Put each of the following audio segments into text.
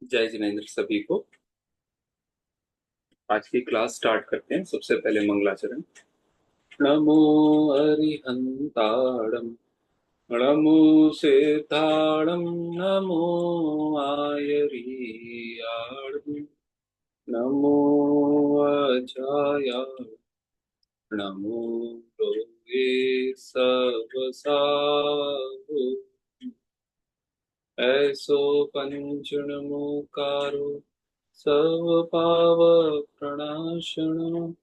जय जिनेन्द्र सभी को। आज की क्लास स्टार्ट करते हैं। सबसे पहले मंगलाचरण। नमो अरिहंताणम, नमो सिद्धाणम, नमो आयरियाणम, नमो अजाय, नमो लोके सबसाहु, ऐसो पंचनमोकारो सब पाव प्रणाशन,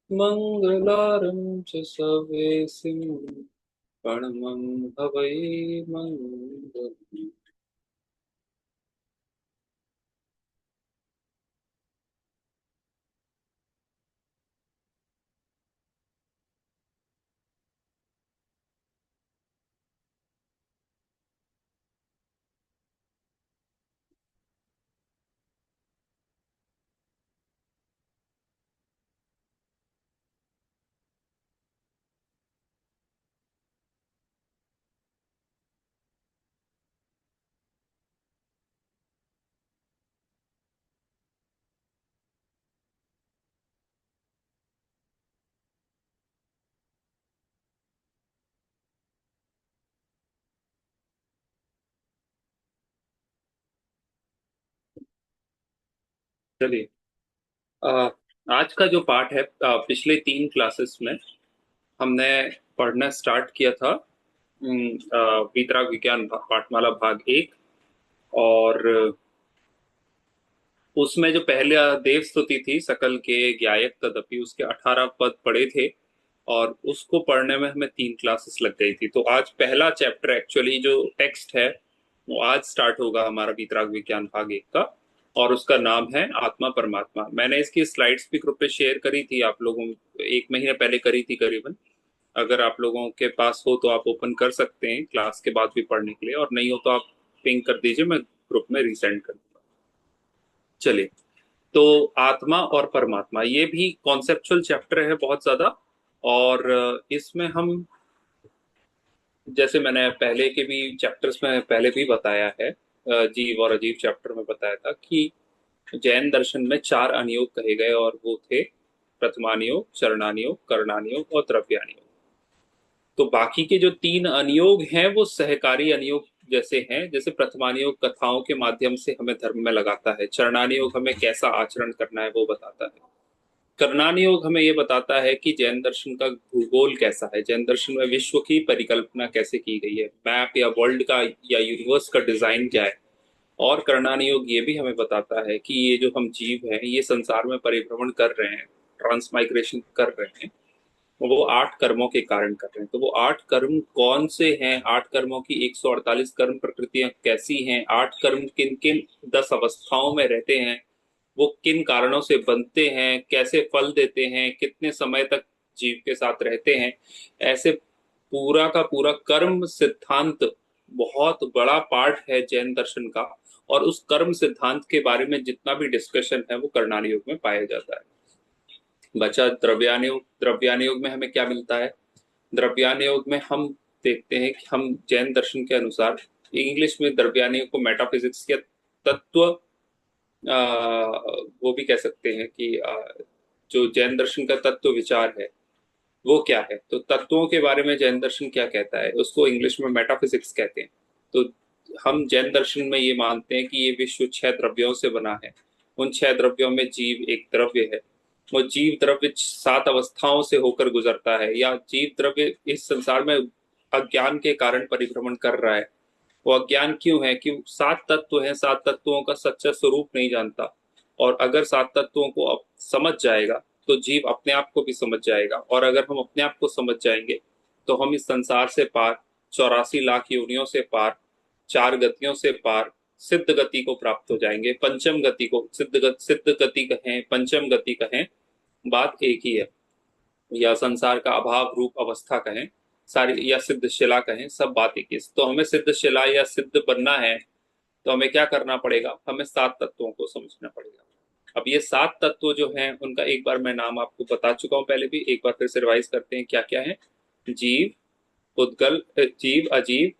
मंगलारं च सवेसिं परमं भवै मंगलम्। चलिए, अ, आज का जो पाठ है, पिछले 3 क्लासेस में हमने पढ़ना स्टार्ट किया था। वीतराग विज्ञान पाठमाला भाग 1। और उसमें जो पहले देव स्तुति थी, सकल के ज्ञायक तदपि, उसके 18 पद पढ़े थे। और उसको पढ़ने में हमें 3 क्लासेस लग गई थी। तो आज पहला चैप्टर, एक्चुअली जो टेक्स्ट है, वो आज स्टार्ट होगा हमारा वीतराग विज्ञान भाग 1 का। और उसका नाम है आत्मा परमात्मा। मैंने इसकी स्लाइड्स भी ग्रुप पे शेयर करी थी आप लोगों, 1 महीने पहले करी थी करीबन। अगर आप लोगों के पास हो तो आप ओपन कर सकते हैं क्लास के बाद भी पढ़ने के लिए, और नहीं हो तो आप पिंग कर दीजिए, मैं ग्रुप में रिसेंड कर दूंगा। चलिए, तो आत्मा और परमात्मा ये भी कॉन्सेप्चुअल चैप्टर है बहुत ज्यादा। और इसमें हम, जैसे मैंने पहले के भी चैप्टर्स में पहले भी बताया है, जीव और अजीव चैप्टर में बताया था कि जैन दर्शन में 4 अनियोग कहे गए, और वो थे प्रथमानियोग, चरणानियोग, करणानियोग और द्रव्यानियोग। तो बाकी के जो 3 अनियोग हैं वो सहकारी अनियोग जैसे हैं। जैसे प्रथमानियोग कथाओं के माध्यम से हमें धर्म में लगाता है, चरणानियोग हमें कैसा आचरण करना है वो बताता है, करनानी योग हमें ये बताता है कि जैन दर्शन का भूगोल कैसा है, जैन दर्शन में विश्व की परिकल्पना कैसे की गई है, मैप या वर्ल्ड का या यूनिवर्स का डिजाइन क्या है। और करनानी योग ये भी हमें बताता है कि ये जो हम जीव हैं, ये संसार में परिभ्रमण कर रहे हैं, ट्रांसमाइग्रेशन कर रहे हैं, वो 8 कर्मों के कारण कर रहे हैं। तो वो 8 कर्म कौन से हैं, 8 कर्मों की 148 कर्म प्रकृतियां कैसी हैं, 8 कर्म किन किन 10 अवस्थाओं में रहते हैं, वो किन कारणों से बनते हैं, कैसे फल देते हैं, कितने समय तक जीव के साथ रहते हैं, ऐसे पूरा का पूरा कर्म सिद्धांत बहुत बड़ा पार्ट है जैन दर्शन का। और उस कर्म सिद्धांत के बारे में जितना भी डिस्कशन है वो करणानी योग में पाया जाता है। बचा द्रव्यानुयोग। द्रव्यानुयोग में हमें क्या मिलता है? द्रव्यानुयोग में हम देखते हैं कि हम जैन दर्शन के अनुसार, इंग्लिश में द्रव्यानुयोग को मेटाफिजिक्स या तत्व, वो भी कह सकते हैं कि जो जैन दर्शन का तत्व विचार है वो क्या है। तो तत्वों के बारे में जैन दर्शन क्या कहता है, उसको इंग्लिश में मेटाफिजिक्स कहते हैं। तो हम जैन दर्शन में ये मानते हैं कि ये विश्व 6 द्रव्यों से बना है। उन 6 द्रव्यों में जीव एक द्रव्य है। वो जीव द्रव्य 7 अवस्थाओं से होकर गुजरता है, या जीव द्रव्य इस संसार में अज्ञान के कारण परिभ्रमण कर रहा है। वो अज्ञान क्यों है? कि 7 तत्व हैं, 7 तत्वों का सच्चा स्वरूप नहीं जानता। और अगर 7 तत्वों को अब समझ जाएगा तो जीव अपने आप को भी समझ जाएगा, और अगर हम अपने आप को समझ जाएंगे तो हम इस संसार से पार, 84 लाख योनियों से पार, 4 गतियों से पार, सिद्ध गति को प्राप्त हो जाएंगे। पंचम गति को सिद्ध गति कहें, पंचम गति कहें, बात एक ही है। या संसार का अभाव रूप अवस्था कहें, सारी, या सिद्ध शिला कहें, सब बात एक ही। तो हमें सिद्ध शिला या सिद्ध बनना है तो हमें क्या करना पड़ेगा? हमें 7 तत्वों को समझना पड़ेगा। अब ये 7 तत्व जो हैं उनका एक बार मैं नाम आपको बता चुका हूं पहले भी, एक बार फिर से रिवाइज करते हैं क्या क्या है। जीव, उद्गल, जीव, अजीव,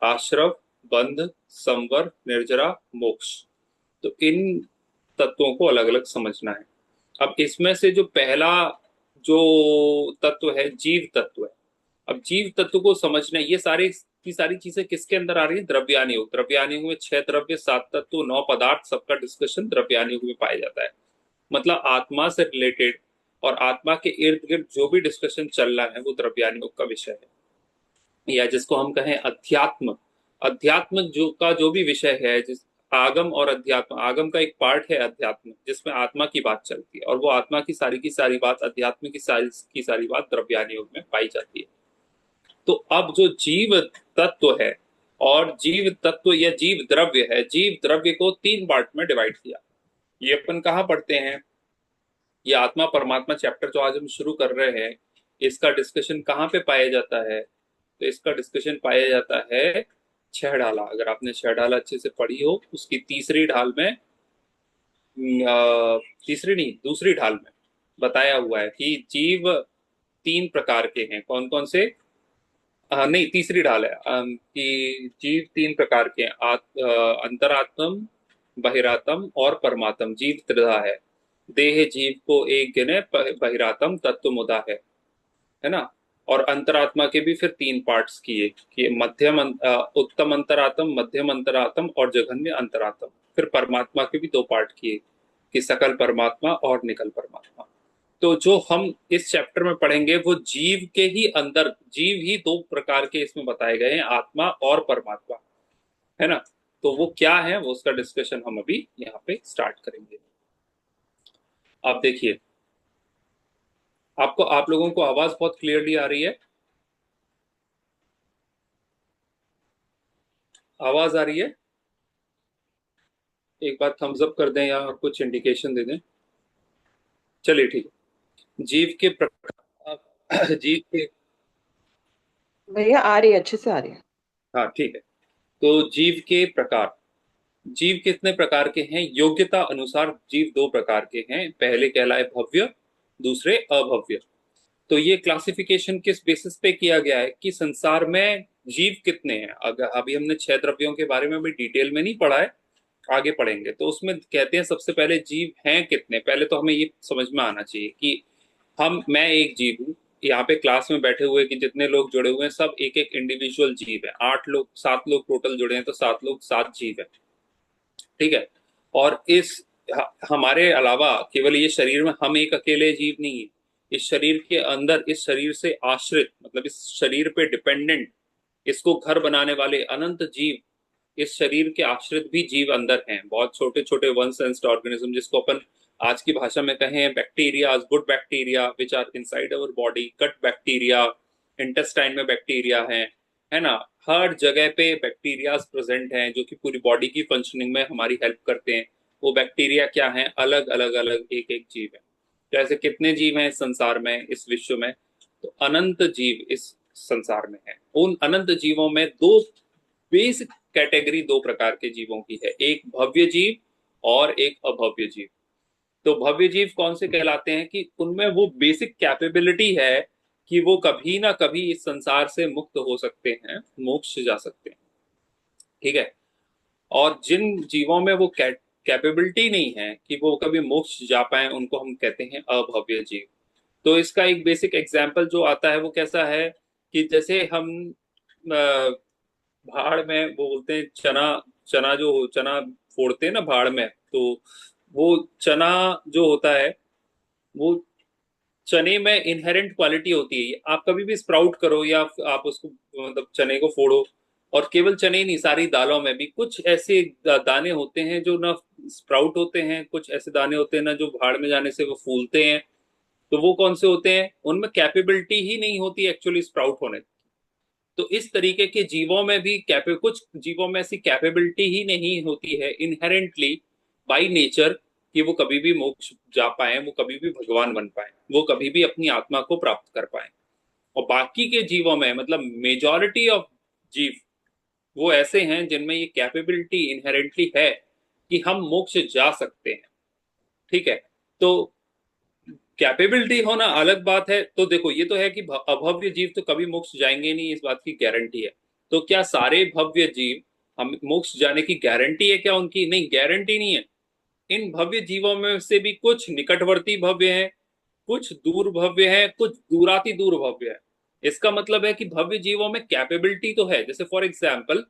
आश्रव, बंध, संवर, निर्जरा, मोक्ष। तो इन तत्वों को अलग अलग समझना है। अब इसमें से जो पहला जो तत्व है जीव तत्व है। अब जीव तत्व को समझना, ये सारी की सारी चीजें किसके अंदर आ रही है? द्रव्यान योग। द्रव्यान योग में 6 द्रव्य, 7 तत्व, 9 पदार्थ, सबका डिस्कशन द्रव्यान योग में पाया जाता है। मतलब आत्मा से रिलेटेड और आत्मा के इर्द गिर्द जो भी डिस्कशन चल रहा है वो द्रव्यान योग का विषय है, या जिसको हम कहें अध्यात्म। अध्यात्म जो भी विषय है, जिस आगम और अध्यात्म, आगम का एक पार्ट है अध्यात्म, जिसमें आत्मा की बात चलती है, और वो आत्मा की सारी बात, अध्यात्म की सारी बात द्रव्यान योग में पाई जाती है। तो अब जो जीव तत्व है और जीव तत्व या जीव द्रव्य है, जीव द्रव्य को 3 पार्ट में डिवाइड किया। ये अपन कहाँ पढ़ते हैं? ये आत्मा परमात्मा चैप्टर जो आज हम शुरू कर रहे हैं, इसका डिस्कशन कहाँ पे पाया जाता है? तो इसका डिस्कशन पाया जाता है 6 ढाला। अगर आपने 6 ढाला अच्छे से पढ़ी हो, उसकी तीसरी ढाल में, तीसरी नहीं, दूसरी ढाल में बताया हुआ है कि जीव 3 प्रकार के हैं। कौन कौन से? नहीं, तीसरी ढाल है कि जीव 3 प्रकार के हैं। अंतरात्म, बहिरात्म और परमात्म। जीव त्रिधा है। देह जीव को एक गिने, बहिरात्म तत्व मुदा है ना। और अंतरात्मा के भी फिर 3 पार्ट्स किए कि उत्तम अंतरात्म, मध्यम अंतरात्म और जघन्य अंतरात्म। फिर परमात्मा के भी 2 पार्ट किए कि सकल परमात्मा और निकल परमात्मा। तो जो हम इस चैप्टर में पढ़ेंगे वो जीव के ही अंदर, जीव ही 2 प्रकार के इसमें बताए गए हैं, आत्मा और परमात्मा, है ना। तो वो क्या है, वो उसका डिस्कशन हम अभी यहाँ पे स्टार्ट करेंगे। आप देखिए, आप लोगों को आवाज बहुत क्लियरली आ रही है? आवाज आ रही है? एक बार थम्स अप कर दें या कुछ इंडिकेशन दे दें। चलिए ठीक है। जीव के प्रकार, जीव के, भैया आ रही है, अच्छे से आ रही है। हाँ ठीक है। तो जीव के प्रकार, जीव कितने प्रकार के हैं? योग्यता अनुसार जीव 2 प्रकार के हैं। पहले कहलाए भव्य, दूसरे अभव्य। तो ये क्लासिफिकेशन किस बेसिस पे किया गया है कि संसार में जीव कितने हैं? अगर अभी हमने 6 द्रव्यों के बारे में भी डिटेल में नहीं पढ़ा है, आगे पढ़ेंगे। तो उसमें कहते हैं सबसे पहले जीव हैं कितने। पहले तो हमें ये समझ में आना चाहिए कि मैं एक जीव हूँ। यहाँ पे क्लास में बैठे हुए कि जितने लोग जुड़े हुए हैं सब एक एक इंडिविजुअल जीव है। 8 लोग, 7 लोग टोटल जुड़े हैं, तो 7 लोग 7 जीव है। ठीक है। और हमारे अलावा केवल ये शरीर में हम एक अकेले जीव नहीं है। इस शरीर के अंदर, इस शरीर से आश्रित, मतलब इस शरीर पे डिपेंडेंट, इसको घर बनाने वाले अनंत जीव, इस शरीर के आश्रित भी जीव अंदर हैं। बहुत छोटे छोटे वन सेंस्ड ऑर्गेनिज्म, जिसको अपन आज की भाषा में कहें bacteria, good bacteria which are inside our body, gut bacteria, intestine में बैक्टीरिया है ना। हर जगह पे बैक्टीरियाज प्रेजेंट हैं जो कि पूरी बॉडी की फंक्शनिंग में हमारी हेल्प करते हैं। वो बैक्टीरिया क्या हैं? अलग अलग अलग एक एक जीव है। तो ऐसे कितने जीव हैं इस संसार में, इस विश्व में? तो अनंत जीव इस संसार में है। उन अनंत जीवों में दो बेसिक कैटेगरी, 2 प्रकार के जीवों की है। एक भव्य जीव और एक अभव्य जीव। तो भव्य जीव कौन से कहलाते हैं? कि उनमें वो बेसिक कैपेबिलिटी है कि वो कभी ना कभी इस संसार से मुक्त हो सकते हैं, मोक्ष जा सकते हैं। ठीक है। और जिन जीवों में वो कैपेबिलिटी नहीं है कि वो कभी मोक्ष जा पाए, उनको हम कहते हैं अभव्य जीव। तो इसका एक बेसिक एग्जाम्पल जो आता है वो कैसा है कि जैसे हम भाड़ में, वो बोलते हैं चना, चना फोड़ते हैं ना भाड़ में, तो वो चना जो होता है, वो चने में इनहेरेंट क्वालिटी होती है। आप कभी भी स्प्राउट करो या आप उसको, मतलब चने को फोड़ो, और केवल चने ही नहीं, सारी दालों में भी कुछ ऐसे दाने होते हैं जो ना स्प्राउट होते हैं, कुछ ऐसे दाने होते हैं ना जो भाड़ में जाने से वो फूलते हैं। तो वो कौन से होते हैं? उनमें कैपेबिलिटी ही नहीं होती एक्चुअली स्प्राउट होने। तो इस तरीके के जीवों में भी कुछ जीवों में ऐसी कैपेबिलिटी ही नहीं होती है इनहेरेंटली, बाय नेचर, कि वो कभी भी मोक्ष जा पाए, वो कभी भी भगवान बन पाए, वो कभी भी अपनी आत्मा को प्राप्त कर पाए। और बाकी के जीवों में, मतलब मेजॉरिटी ऑफ जीव वो ऐसे हैं जिनमें ये कैपेबिलिटी इनहेरेंटली है कि हम मोक्ष जा सकते हैं। ठीक है। तो कैपेबिलिटी होना अलग बात है। तो देखो, ये तो है कि अभव्य जीव तो कभी मोक्ष जाएंगे नहीं, इस बात की गारंटी है। तो क्या सारे भव्य जीव हम मोक्ष जाने की गारंटी है क्या उनकी? नहीं, गारंटी नहीं है। इन भव्य जीवों में से भी कुछ निकटवर्ती भव्य हैं, कुछ दूर भव्य हैं, कुछ दूराति दूर भव्य है। इसका मतलब है कि भव्य जीवों में कैपेबिलिटी तो है। जैसे फॉर एग्जाम्पल,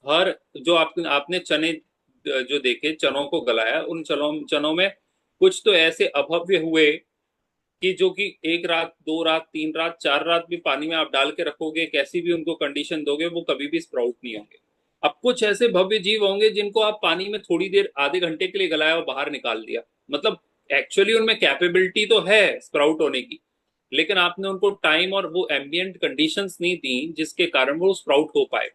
हर जो आपने चने जो देखे, चनों को गलाया, उन चनों चनों में कुछ तो ऐसे अभव्य हुए कि जो कि एक रात, दो रात, तीन रात, चार रात भी पानी में आप डाल के रखोगे, कैसी भी उनको कंडीशन दोगे, वो कभी भी स्प्राउट नहीं होंगे। अब कुछ ऐसे भव्य जीव होंगे जिनको आप पानी में थोड़ी देर, आधे घंटे के लिए गलाया और बाहर निकाल दिया, मतलब एक्चुअली उनमें कैपेबिलिटी तो है स्प्राउट होने की, लेकिन आपने उनको टाइम और वो एम्बियंट कंडीशंस नहीं दी जिसके कारण वो स्प्राउट हो पाए।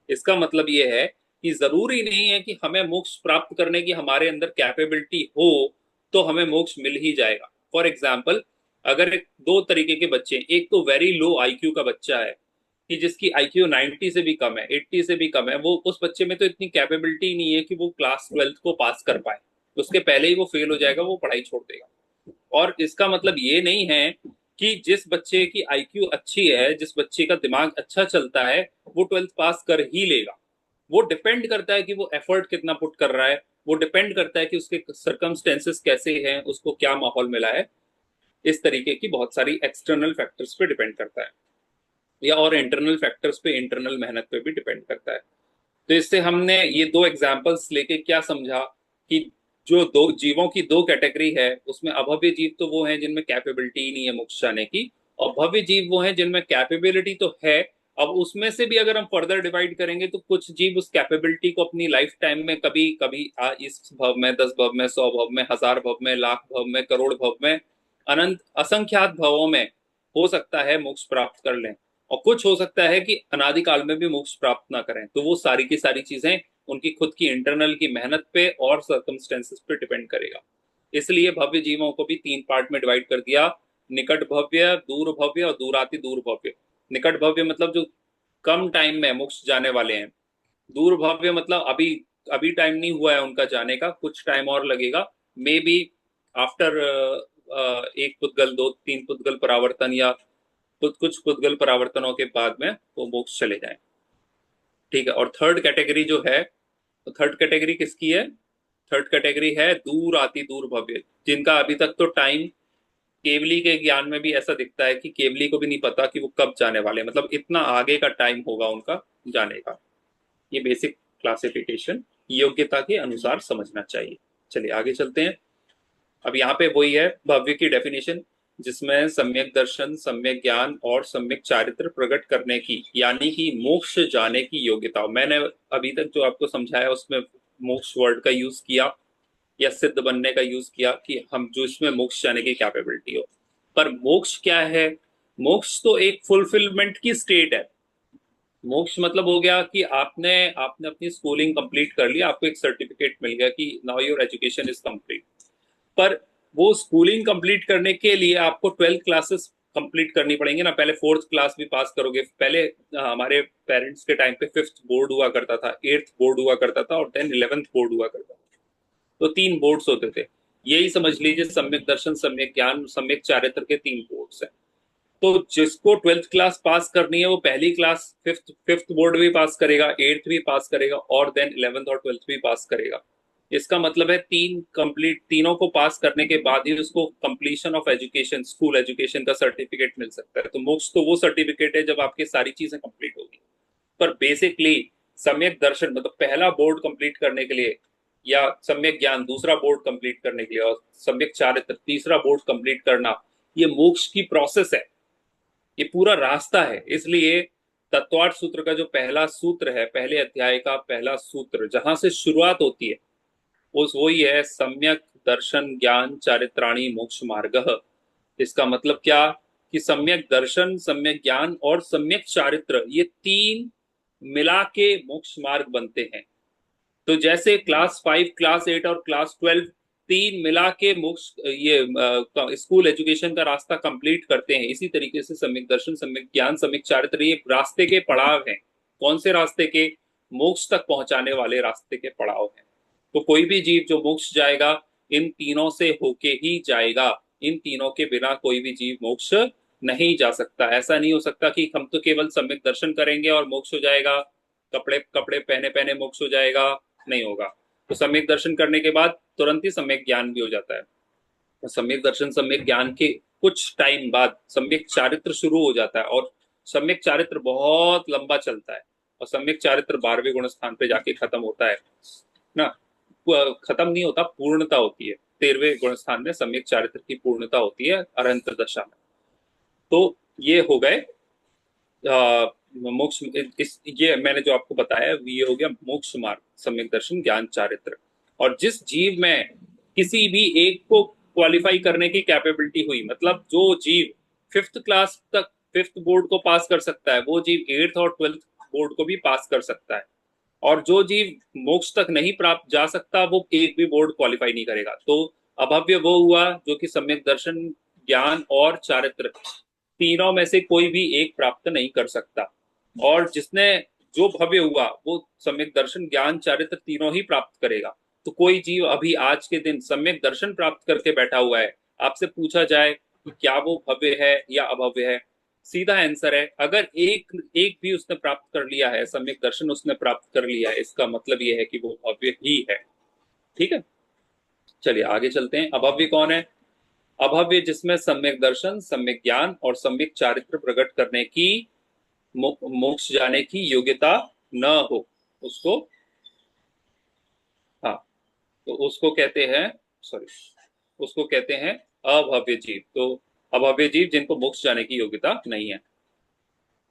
इसका मतलब ये है कि जरूरी नहीं है कि हमें मोक्ष प्राप्त करने की हमारे अंदर कैपेबिलिटी हो तो हमें मोक्ष मिल ही जाएगा। फॉर एग्जाम्पल, अगर दो तरीके के बच्चे हैं, एक तो वेरी लो आईक्यू का बच्चा है कि जिसकी आईक्यू 90 से भी कम है, 80 से भी कम है, वो उस बच्चे में तो इतनी कैपेबिलिटी नहीं है कि वो क्लास 12th को पास कर पाए, उसके पहले ही वो फेल हो जाएगा, वो पढ़ाई छोड़ देगा। और इसका मतलब ये नहीं है कि जिस बच्चे की आईक्यू अच्छी है, जिस बच्चे का दिमाग अच्छा चलता है, वो 12th पास कर ही लेगा। वो डिपेंड करता है कि वो एफर्ट कितना पुट कर रहा है, वो डिपेंड करता है कि उसके सर्कमस्टेंसेस कैसे हैं, उसको क्या माहौल मिला है। इस तरीके की बहुत सारी एक्सटर्नल फैक्टर्स पे डिपेंड करता है, या और इंटरनल फैक्टर्स पे, इंटरनल मेहनत पे भी डिपेंड करता है। तो इससे हमने ये दो एग्जाम्पल्स लेके क्या समझा कि जो दो जीवों की दो कैटेगरी है, उसमें अभव्य जीव तो वो हैं जिनमें कैपेबिलिटी ही नहीं है मोक्ष जाने की, और भव्य जीव वो हैं जिनमें कैपेबिलिटी तो है। अब उसमें से भी अगर हम फर्दर डिवाइड करेंगे तो कुछ जीव उस कैपेबिलिटी को अपनी लाइफ टाइम में कभी कभी इस भव में, 10 भव में, 100 भव में, 1000 भव में, लाख भव में, करोड़ भव में, अनंत असंख्यात भवों में हो सकता है मोक्ष प्राप्त कर लें। और कुछ हो सकता है कि अनादिकाल में भी मोक्ष प्राप्त ना करें। तो वो सारी की सारी चीजें उनकी खुद की इंटरनल की मेहनत पे और सर्कमस्टेंसेस पे डिपेंड करेगा। इसलिए भव्य जीवों को भी तीन पार्ट में डिवाइड कर दिया: निकट भव्य, दूर भव्य और दूराति दूर भव्य। निकट भव्य मतलब जो कम टाइम में मोक्ष जाने वाले हैं। दूर भव्य मतलब अभी अभी टाइम नहीं हुआ है उनका जाने का, कुछ टाइम और लगेगा, मे बी आफ्टर एक पुद्गल, दो तीन पुद्गल परावर्तन, या कुछ पुद्गल परावर्तनों के बाद में वो मोक्ष चले जाएं। ठीक है। और थर्ड कैटेगरी जो है, तो थर्ड कैटेगरी किसकी है? थर्ड कैटेगरी है दूर आती दूर भव्य, जिनका अभी तक तो टाइम, केवली के ज्ञान में भी ऐसा दिखता है कि केवली को भी नहीं पता कि वो कब जाने वाले, मतलब इतना आगे का टाइम होगा उनका जाने का। ये बेसिक क्लासिफिकेशन योग्यता के अनुसार समझना चाहिए। चलिए आगे चलते हैं। अब यहाँ पे वही है भव्य की डेफिनेशन, जिसमें सम्यक दर्शन, सम्यक ज्ञान और सम्यक चारित्र प्रकट करने की, यानी कि मोक्ष जाने की योग्यता। मैंने अभी तक जो आपको समझाया उसमें मोक्ष वर्ड का यूज किया या सिद्ध बनने का यूज किया कि हम जो इसमें मोक्ष जाने की कैपेबिलिटी हो। पर मोक्ष क्या है? मोक्ष तो एक फुलफिलमेंट की स्टेट है। मोक्ष मतलब हो गया कि आपने आपने अपनी स्कूलिंग कंप्लीट कर लिया, आपको एक सर्टिफिकेट मिल गया कि now your education is complete. पर वो स्कूलिंग कंप्लीट करने के लिए आपको 12th क्लासेस कंप्लीट करनी पड़ेंगे ना, पहले 4th क्लास भी पास करोगे। पहले हमारे पेरेंट्स के टाइम पे 5th बोर्ड हुआ करता था, 8th बोर्ड हुआ करता था, और देन 11th बोर्ड हुआ करता था। तो तीन बोर्ड्स होते थे। यही समझ लीजिए सम्यक दर्शन, सम्यक ज्ञान, सम्यक चारित्र के तीन बोर्ड्स हैं। तो जिसको 12th क्लास पास करनी है वो पहली क्लास, फिफ्थ फिफ्थ बोर्ड भी पास करेगा, 8th भी पास करेगा, और देन 11th और 12th भी पास करेगा। इसका मतलब है तीन कंप्लीट, तीनों को पास करने के बाद ही उसको completion of education, school education का सर्टिफिकेट मिल सकता है। तो मोक्ष तो वो सर्टिफिकेट है जब आपकी सारी चीजें कंप्लीट होगी। पर बेसिकली सम्यक दर्शन मतलब पहला बोर्ड कंप्लीट करने के लिए, या सम्यक ज्ञान दूसरा बोर्ड कंप्लीट करने के लिए, और सम्यक चारित्र तीसरा बोर्ड कंप्लीट करना, ये मोक्ष की प्रोसेस है, ये पूरा रास्ता है। इसलिए तत्वार्थ सूत्र का जो पहला सूत्र है, पहले अध्याय का पहला सूत्र जहां से शुरुआत होती है, उस वही है सम्यक दर्शन ज्ञान चारित्राणी मोक्ष मार्ग। इसका मतलब क्या कि सम्यक दर्शन, सम्यक ज्ञान और सम्यक चारित्र, ये तीन मिला के मोक्ष मार्ग बनते हैं। तो जैसे क्लास 5, क्लास 8 और क्लास 12 तीन मिला के मोक्ष, ये स्कूल एजुकेशन का रास्ता कंप्लीट करते हैं, इसी तरीके से सम्यक दर्शन, सम्यक ज्ञान, सम्यक चारित्र ये रास्ते के पड़ाव हैं। कौन से रास्ते के? मोक्ष तक पहुंचाने वाले रास्ते के पड़ाव हैं। तो कोई भी जीव जो मोक्ष जाएगा इन तीनों से होके ही जाएगा। इन तीनों के बिना कोई भी जीव मोक्ष नहीं जा सकता। ऐसा नहीं हो सकता कि हम तो केवल सम्यक दर्शन करेंगे और मोक्ष हो जाएगा, कपड़े कपड़े पहने पहने मोक्ष हो जाएगा, नहीं होगा। तो सम्यक दर्शन करने के बाद तुरंत ही सम्यक ज्ञान भी हो जाता है। तो सम्यक दर्शन सम्यक ज्ञान के कुछ टाइम बाद सम्यक चारित्र शुरू हो जाता है, और सम्यक चारित्र बहुत लंबा चलता है, और सम्यक चारित्र 12वें गुण स्थान पे जाके खत्म होता है ना। खत्म नहीं होता, पूर्णता होती है। 13वें गुण स्थान में सम्यक चारित्र की पूर्णता होती है अरहंत दशा में। तो ये हो गए मोक्ष। इस ये मैंने जो आपको बताया ये हो गया मोक्ष मार्ग, सम्यक दर्शन, ज्ञान, चारित्र। और जिस जीव में किसी भी एक को क्वालिफाई करने की कैपेबिलिटी हुई, मतलब जो जीव 5th क्लास तक 5th बोर्ड को पास कर सकता है, वो जीव 8th और 12th बोर्ड को भी पास कर सकता है। और जो जीव मोक्ष तक नहीं प्राप्त जा सकता, वो एक भी बोर्ड क्वालिफाई नहीं करेगा। तो अभव्य वो हुआ जो कि सम्यक दर्शन, ज्ञान और चारित्र तीनों में से कोई भी एक प्राप्त नहीं कर सकता। और जिसने जो भव्य हुआ वो सम्यक दर्शन, ज्ञान, चारित्र तीनों ही प्राप्त करेगा। तो कोई जीव अभी आज के दिन सम्यक दर्शन प्राप्त करके बैठा हुआ है, आपसे पूछा जाए कि क्या वो भव्य है या अभव्य है, सीधा आंसर है, अगर एक एक भी उसने प्राप्त कर लिया है, सम्यक दर्शन उसने प्राप्त कर लिया है, इसका मतलब ये है कि वो भव्य ही है। ठीक है, चलिए आगे चलते हैं। अभव्य कौन है? अभव्य जिसमें सम्यक दर्शन, सम्यक ज्ञान और सम्यक चारित्र प्रकट करने की, मोक्ष जाने की योग्यता न हो, उसको, हाँ, तो उसको कहते हैं, सॉरी, उसको कहते हैं अभव्य जीव। तो अभव्य जीव जिनको मोक्ष जाने की योग्यता नहीं है।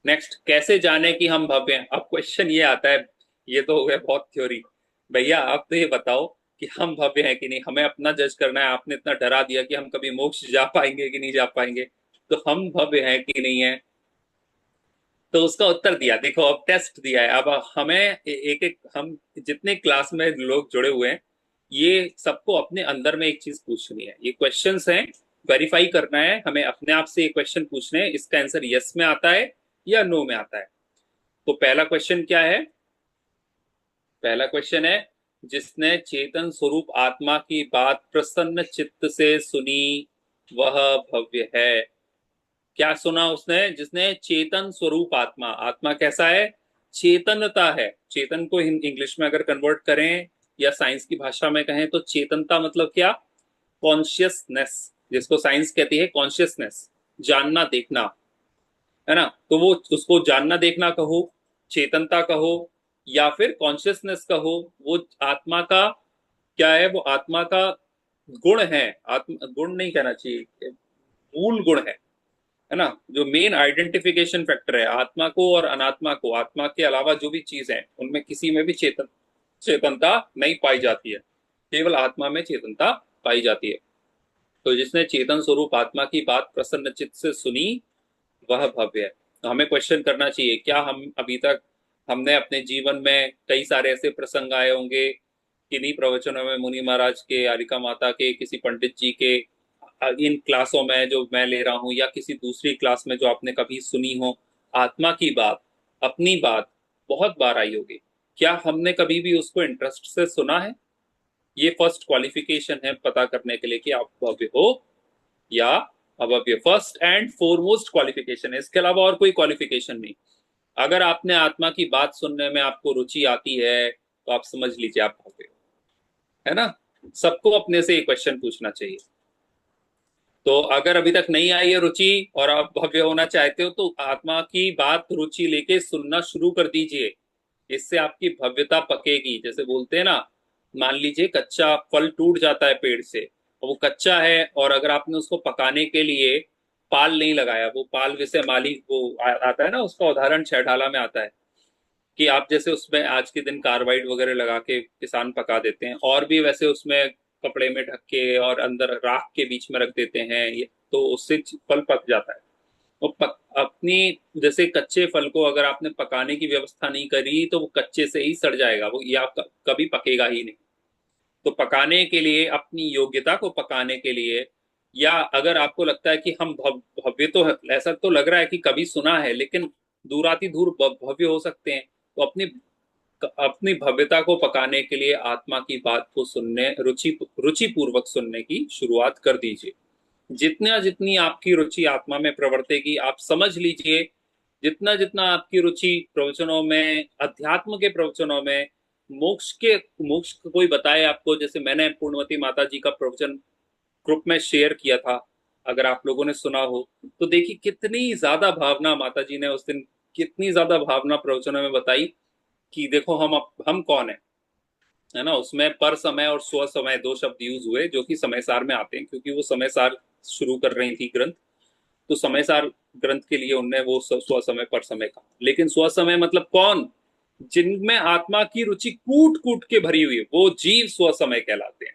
नेक्स्ट, कैसे जाने कि हम भव्य हैं? अब क्वेश्चन ये आता है, ये तो हो गया बहुत थ्योरी। भैया आप तो ये बताओ कि हम भव्य हैं कि नहीं, हमें अपना जज करना है। आपने इतना डरा दिया कि हम कभी मोक्ष जा पाएंगे कि नहीं जा पाएंगे, तो हम भव्य हैं कि नहीं है? तो उसका उत्तर दिया, देखो अब टेस्ट दिया है। अब हमें एक एक, हम जितने क्लास में लोग जुड़े हुए हैं, ये सबको अपने अंदर में एक चीज पूछनी है। ये क्वेश्चंस हैं, वेरीफाई करना है हमें अपने आप से। ये क्वेश्चन पूछने हैं, इसका आंसर यस में आता है या नो में आता है। तो पहला क्वेश्चन क्या है? पहला क्वेश्चन है, जिसने चेतन स्वरूप आत्मा की बात प्रसन्न चित्त से सुनी वह भव्य है। क्या सुना उसने? जिसने चेतन स्वरूप आत्मा, आत्मा कैसा है? चेतनता है। चेतन को इंग्लिश में अगर कन्वर्ट करें या साइंस की भाषा में कहें तो चेतनता मतलब क्या? कॉन्शियसनेस, जिसको साइंस कहती है कॉन्शियसनेस, जानना देखना, है ना। तो वो उसको जानना देखना कहो, चेतनता कहो, या फिर कॉन्शियसनेस कहो, वो आत्मा का क्या है? वो आत्मा का गुण है। आत्मा गुण नहीं कहना चाहिए, मूल गुण है ना। जो मेन आइडेंटिफिकेशन फैक्टर है आत्मा को और अनात्मा को, आत्मा के अलावा जो भी चीज है उनमें किसी में भी चेतनता नहीं पाई जाती है, केवल आत्मा में चेतनता पाई जाती है। तो जिसने चेतन स्वरूप आत्मा की बात प्रसन्न चित्त से सुनी वह भव्य है। तो हमें क्वेश्चन करना चाहिए, क्या हम अभी तक, हमने अपने जीवन में कई सारे ऐसे प्रसंग आए होंगे, किन्हीं प्रवचनों में मुनि महाराज के, आरिका माता के, किसी पंडित जी के, इन क्लासों में जो मैं ले रहा हूं या किसी दूसरी क्लास में जो आपने कभी सुनी हो, आत्मा की बात, अपनी बात बहुत बार आई होगी। क्या हमने कभी भी उसको इंटरेस्ट से सुना है? ये फर्स्ट क्वालिफिकेशन है पता करने के लिए कि आप भव्य हो या अभव्य। फर्स्ट एंड फोरमोस्ट क्वालिफिकेशन है, इसके अलावा और कोई क्वालिफिकेशन नहीं। अगर आपने आत्मा की बात सुनने में आपको रुचि आती है तो आप समझ लीजिए आप भव्य हो, है ना। सबको अपने से ये क्वेश्चन पूछना चाहिए। तो अगर अभी तक नहीं आई है रुचि और आप भव्य होना चाहते हो तो आत्मा की बात रुचि लेके सुनना शुरू कर दीजिए। इससे आपकी भव्यता पकेगी। जैसे बोलते हैं ना, मान लीजिए कच्चा फल टूट जाता है पेड़ से, और वो कच्चा है, और अगर आपने उसको पकाने के लिए पाल नहीं लगाया, वो पाल विषय माली वो आता है ना, उसका उदाहरण छहठाला में आता है कि आप जैसे उसमें आज के दिन कार्बाइड वगैरह लगा के किसान पका देते हैं, और भी वैसे उसमें कपड़े में ढक के और अंदर राख के बीच में रख देते हैं, तो उससे फल पक जाता है। और अपनी जैसे कच्चे फल को अगर आपने पकाने की व्यवस्था नहीं करी तो वो कच्चे से ही सड़ जाएगा, वो या कभी पकेगा ही नहीं। तो पकाने के लिए, अपनी योग्यता को पकाने के लिए, या अगर आपको लगता है कि हम भव्य, तो ऐसा तो लग रहा है कि कभी सुना है लेकिन दूराति दूर भव्य हो सकते हैं, तो अपनी अपनी भव्यता को पकाने के लिए आत्मा की बात को सुनने, रुचि रुचि पूर्वक सुनने की शुरुआत कर दीजिए। जितना जितनी आपकी रुचि आत्मा में प्रवर्तेगी, आप समझ लीजिए, जितना जितना आपकी रुचि प्रवचनों में, अध्यात्म के प्रवचनों में, मोक्ष का कोई बताए आपको, जैसे मैंने पूर्णवती माता जी का प्रवचन ग्रुप में शेयर किया था, अगर आप लोगों ने सुना हो, तो देखिए कितनी ज्यादा भावना माता जी ने उस दिन, कितनी ज्यादा भावना प्रवचनों में बताई कि देखो हम कौन है ना। उसमें पर समय और स्व समय दो शब्द यूज हुए, जो कि समय सार में आते हैं, क्योंकि वो समय सार शुरू कर रही थी ग्रंथ। तो समय सार ग्रंथ के लिए उनने वो स्व समय पर समय कहा, लेकिन स्व समय मतलब कौन, जिनमें आत्मा की रुचि कूट कूट के भरी हुई है, वो जीव स्व समय कहलाते हैं।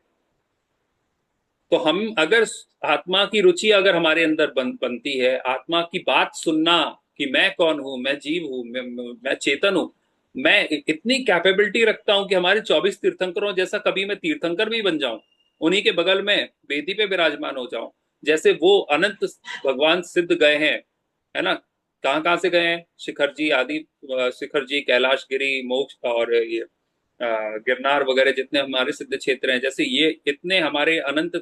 तो हम अगर आत्मा की रुचि अगर हमारे अंदर बनती है, आत्मा की बात सुनना कि मैं कौन हूं, मैं जीव हूं, मैं चेतन हूं, मैं इतनी कैपेबिलिटी रखता हूं कि हमारे 24 तीर्थंकरों जैसा कभी मैं तीर्थंकर भी बन जाऊं, उन्हीं के बगल में वेदी पे विराजमान हो जाऊं, जैसे वो अनंत भगवान सिद्ध गए हैं, है ना। कहाँ कहाँ से गए हैं, शिखर जी आदि, शिखर जी, कैलाश गिरी, मोक्ष और ये गिरनार वगैरह, जितने हमारे सिद्ध क्षेत्र हैं, जैसे ये इतने हमारे अनंत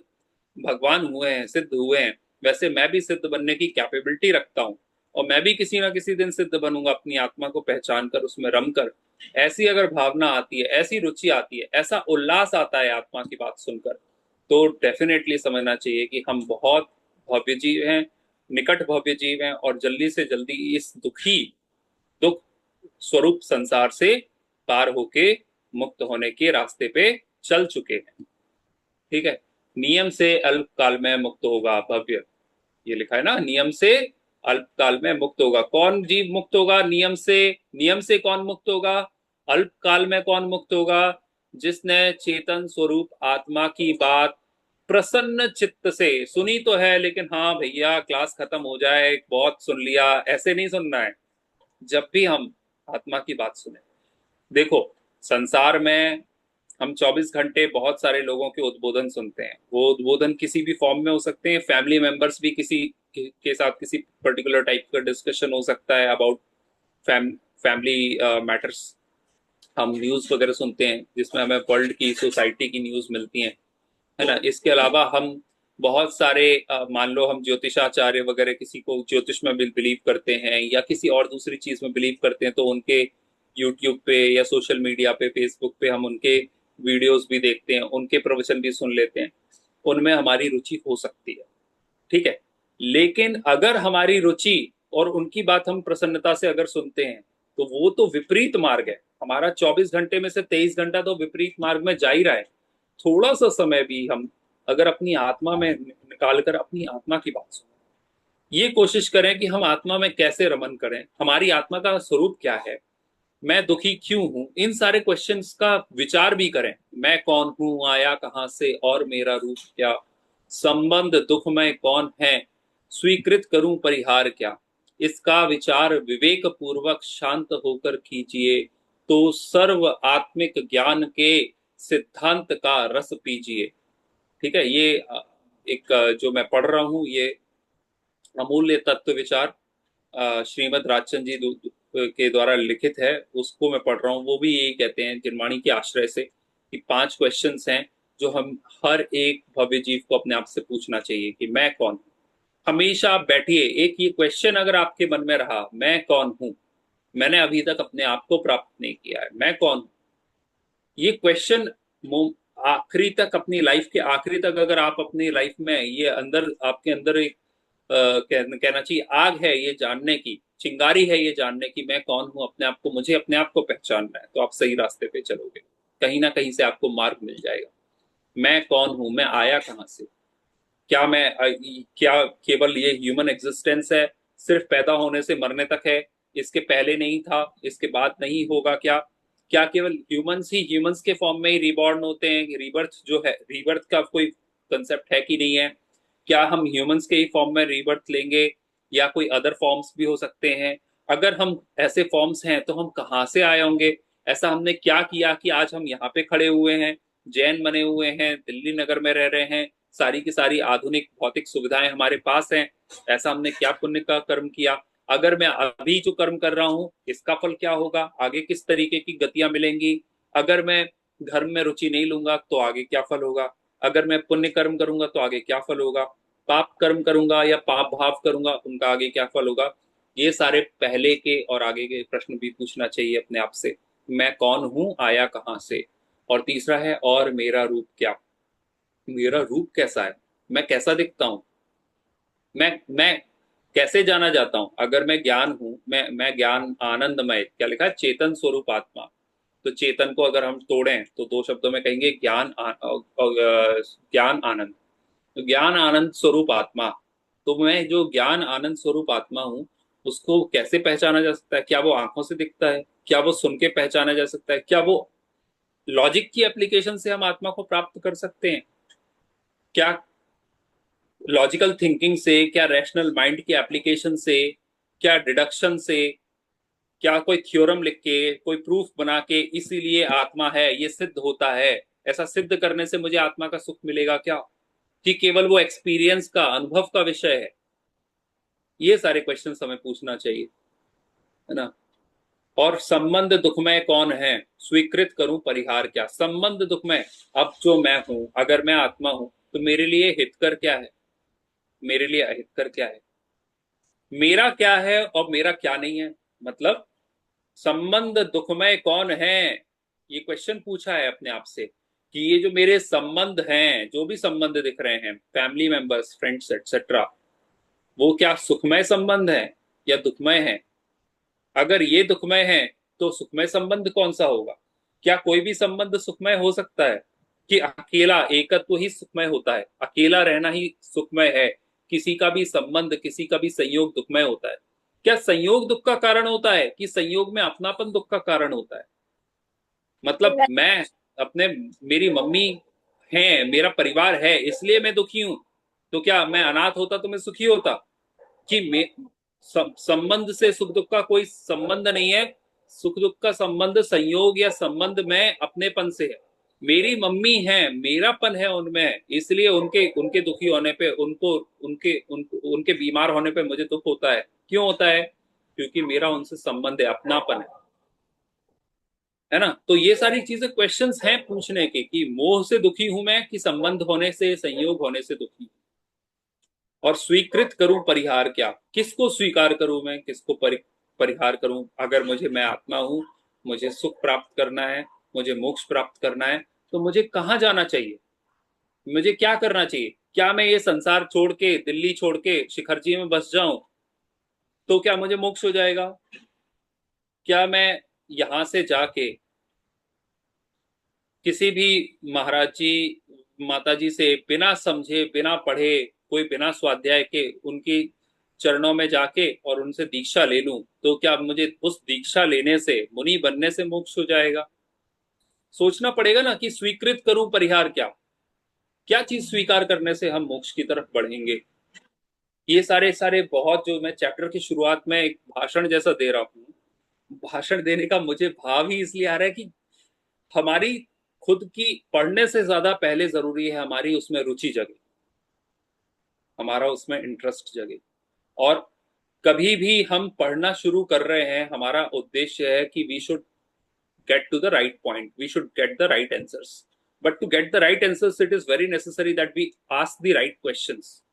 भगवान हुए हैं, सिद्ध हुए हैं, वैसे मैं भी सिद्ध बनने की कैपेबिलिटी रखता हूँ। और मैं भी किसी ना किसी दिन सिद्ध बनूंगा, अपनी आत्मा को पहचान कर, उसमें रम कर। ऐसी अगर भावना आती है, ऐसी रुचि आती है, ऐसा उल्लास आता है आत्मा की बात सुनकर, तो डेफिनेटली समझना चाहिए कि हम बहुत भव्य जीव हैं, निकट भव्य जीव हैं, और जल्दी से जल्दी इस दुख स्वरूप संसार से पार होके मुक्त होने के रास्ते पे चल चुके हैं। ठीक है। नियम से अल्पकाल में मुक्त होगा भव्य, ये लिखा है ना, नियम से अल्पकाल में मुक्त होगा। कौन जीव मुक्त होगा नियम से? नियम से कौन मुक्त होगा? अल्पकाल में कौन मुक्त होगा? जिसने चेतन स्वरूप आत्मा की बात प्रसन्न चित्त से सुनी तो है, लेकिन हाँ भैया क्लास खत्म हो जाए, बहुत सुन लिया, ऐसे नहीं सुनना है। जब भी हम आत्मा की बात सुने, देखो संसार में हम 24 घंटे बहुत सारे लोगों के उद्बोधन सुनते हैं। वो उद्बोधन किसी भी फॉर्म में हो सकते हैं, फैमिली मेंबर्स भी किसी के साथ किसी पर्टिकुलर टाइप का डिस्कशन हो सकता है अबाउट फैमिली मैटर्स। हम न्यूज वगैरह सुनते हैं जिसमें हमें वर्ल्ड की, सोसाइटी की न्यूज मिलती है, है ना। इसके अलावा हम बहुत सारे मान लो हम ज्योतिषाचार्य वगैरह, किसी को ज्योतिष में बिलीव करते हैं या किसी और दूसरी चीज में बिलीव करते हैं, तो उनके यूट्यूब पे या सोशल मीडिया पे, फेसबुक पे हम उनके वीडियोस भी देखते हैं, उनके प्रवचन भी सुन लेते हैं, उनमें हमारी रुचि हो सकती है। ठीक है। लेकिन अगर हमारी रुचि और उनकी बात हम प्रसन्नता से अगर सुनते हैं, तो वो तो विपरीत मार्ग है। हमारा 24 घंटे में से 23 घंटा तो विपरीत मार्ग में जा ही रहा है। थोड़ा सा समय भी हम अगर अपनी आत्मा में निकाल कर अपनी आत्मा की बात सुने, ये कोशिश करें कि हम आत्मा में कैसे रमन करें, हमारी आत्मा का स्वरूप क्या है, मैं दुखी क्यों हूं, इन सारे क्वेश्चंस का विचार भी करें। मैं कौन हूं, आया कहां से, और मेरा रूप क्या, संबंध दुखमय कौन है, स्वीकृत करूं परिहार क्या, इसका विचार विवेक पूर्वक शांत होकर कीजिए, तो सर्व आत्मिक ज्ञान के सिद्धांत का रस पीजिए। ठीक है। ये एक जो मैं पढ़ रहा हूँ, ये अमूल्य तत्व विचार श्रीमद् राजचंद जी के द्वारा लिखित है, उसको मैं पढ़ रहा हूँ। वो भी यही कहते हैं जिनवाणी के आश्रय से, कि 5 क्वेश्चंस हैं जो हम हर एक भव्य जीव को अपने आप से पूछना चाहिए कि मैं कौन हूँ। हमेशा आप बैठिए, एक ये क्वेश्चन अगर आपके मन में रहा, मैं कौन हूँ, मैंने अभी तक अपने आप को प्राप्त नहीं किया है, मैं कौन हूँ, ये क्वेश्चन आखिरी तक, अपनी लाइफ के आखिरी तक अगर आप अपनी लाइफ में, ये अंदर आपके अंदर एक कहना चाहिए आग है ये जानने की, चिंगारी है ये जानने की, मैं कौन हूं अपने आप को, मुझे अपने आप को पहचानना है, तो आप सही रास्ते पे चलोगे, कहीं ना कहीं से आपको मार्ग मिल जाएगा। मैं कौन हूं, मैं आया कहां से, क्या मैं क्या केवल ये ह्यूमन एग्जिस्टेंस है, सिर्फ पैदा होने से मरने तक है, इसके पहले नहीं था, इसके बाद नहीं होगा क्या? क्या केवल ह्यूमंस ही ह्यूमंस के फॉर्म में ही रिबॉर्न होते हैं? रीबर्थ जो है, रीबर्थ का कोई कंसेप्ट है कि नहीं है? क्या हम ह्यूमंस के ही फॉर्म में रीबर्थ लेंगे, या कोई अदर फॉर्म्स भी हो सकते हैं? अगर हम ऐसे फॉर्म्स हैं तो हम कहाँ से आए होंगे? ऐसा हमने क्या किया कि आज हम यहाँ पे खड़े हुए हैं, जैन बने हुए हैं, दिल्ली नगर में रह रहे हैं, सारी की सारी आधुनिक भौतिक सुविधाएं हमारे पास हैं? ऐसा हमने क्या पुण्य का कर्म किया? अगर मैं अभी जो कर्म कर रहा हूँ, इसका फल क्या होगा, आगे किस तरीके की गतियां मिलेंगी? अगर मैं धर्म में रुचि नहीं लूंगा तो आगे क्या फल होगा? अगर मैं पुण्य कर्म करूंगा तो आगे क्या फल होगा? पाप कर्म करूंगा या पाप भाव करूंगा, उनका आगे क्या फल होगा। ये सारे पहले के और आगे के प्रश्न भी पूछना चाहिए अपने आप से। मैं कौन हूं, आया कहाँ से। और तीसरा है, और मेरा रूप क्या, मेरा रूप कैसा है, मैं कैसा दिखता हूँ, मैं कैसे जाना जाता हूँ। अगर मैं ज्ञान हूँ, मैं ज्ञान आनंदमय, क्या लिखा है, चेतन स्वरूप आत्मा। तो चेतन को अगर हम तोड़ें तो दो शब्दों में कहेंगे ज्ञान आनंद। तो ज्ञान आनंद स्वरूप आत्मा। तो मैं जो ज्ञान आनंद स्वरूप आत्मा हूँ, उसको कैसे पहचाना जा सकता है। क्या वो आंखों से दिखता है, क्या वो सुन के पहचाना जा सकता है, क्या वो लॉजिक की एप्लीकेशन से हम आत्मा को प्राप्त कर सकते हैं, क्या लॉजिकल थिंकिंग से, क्या रैशनल माइंड की एप्लीकेशन से, क्या डिडक्शन से, क्या कोई थ्योरम लिख के, कोई प्रूफ बना के इसीलिए आत्मा है ये सिद्ध होता है, ऐसा सिद्ध करने से मुझे आत्मा का सुख मिलेगा क्या, कि केवल वो एक्सपीरियंस का, अनुभव का विषय है। ये सारे क्वेश्चन हमें पूछना चाहिए, है ना। और संबंध दुखमय कौन है, स्वीकृत करूं परिहार क्या। संबंध दुखमय, अब जो मैं हूं, अगर मैं आत्मा हूं तो मेरे लिए हितकर क्या है, मेरे लिए अहितकर क्या है, मेरा क्या है और मेरा क्या नहीं है। मतलब संबंध दुखमय कौन है, ये क्वेश्चन पूछा है अपने आप से, कि ये जो मेरे संबंध हैं, जो भी संबंध दिख रहे हैं, फैमिली मेंबर्स, फ्रेंड्स एक्सेट्रा, वो क्या सुखमय संबंध है या दुखमय है। अगर ये दुखमय है तो सुखमय संबंध कौन सा होगा। क्या कोई भी संबंध सुखमय हो सकता है, कि अकेला एकत्व ही सुखमय होता है, अकेला रहना ही सुखमय है, किसी का भी संबंध, किसी का भी संयोग दुखमय होता है। क्या संयोग दुख का कारण होता है, कि संयोग में अपनापन दुख का कारण होता है। मतलब मैं अपने, मेरी मम्मी है, मेरा परिवार है, इसलिए मैं दुखी हूं। तो क्या मैं अनाथ होता तो मैं सुखी होता, कि संबंध से सुख दुख का कोई संबंध नहीं है। सुख दुख का संबंध संयोग या संबंध में अपनेपन से है। मेरी मम्मी है, मेरापन है उनमें, इसलिए उनके उनके दुखी होने पे, उनके बीमार होने पे मुझे दुख होता है। क्यों होता है, क्योंकि मेरा उनसे संबंध है, अपनापन है ना। तो ये सारी चीजें क्वेश्चंस हैं पूछने के, कि मोह से दुखी हूं मैं, कि संबंध होने से, संयोग होने से दुखी हूं। और स्वीकृत करूं परिहार क्या, किसको स्वीकार करूं मैं, किसको परिहार करूं। अगर मैं आत्मा हूं, मुझे सुख प्राप्त करना है, मुझे मोक्ष प्राप्त करना है, तो मुझे कहाँ जाना चाहिए, मुझे क्या करना चाहिए। क्या मैं ये संसार छोड़ के, दिल्ली छोड़ के शिखर जी में बस जाऊं तो क्या मुझे मोक्ष हो जाएगा। क्या मैं यहां से जाके किसी भी महाराज जी, माता जी से बिना समझे, बिना पढ़े, कोई बिना स्वाध्याय के उनकी चरणों में जाके और उनसे दीक्षा ले लूं, तो क्या मुझे उस दीक्षा लेने से, मुनि बनने से मोक्ष हो जाएगा। सोचना पड़ेगा ना, कि स्वीकृत करूं परिहार क्या, क्या चीज स्वीकार करने से हम मोक्ष की तरफ बढ़ेंगे। ये सारे सारे बहुत, जो मैं चैप्टर की शुरुआत में एक भाषण जैसा दे रहा हूँ, भाषण देने का मुझे भाव ही इसलिए आ रहा है कि हमारी खुद की पढ़ने से ज्यादा पहले जरूरी है हमारी उसमें रुचि जगे, हमारा उसमें इंटरेस्ट जगे। और कभी भी हम पढ़ना शुरू कर रहे हैं, हमारा उद्देश्य है कि we should get to the right point, we should get the right answers. But to get the right answers it is very necessary that we ask the right questions.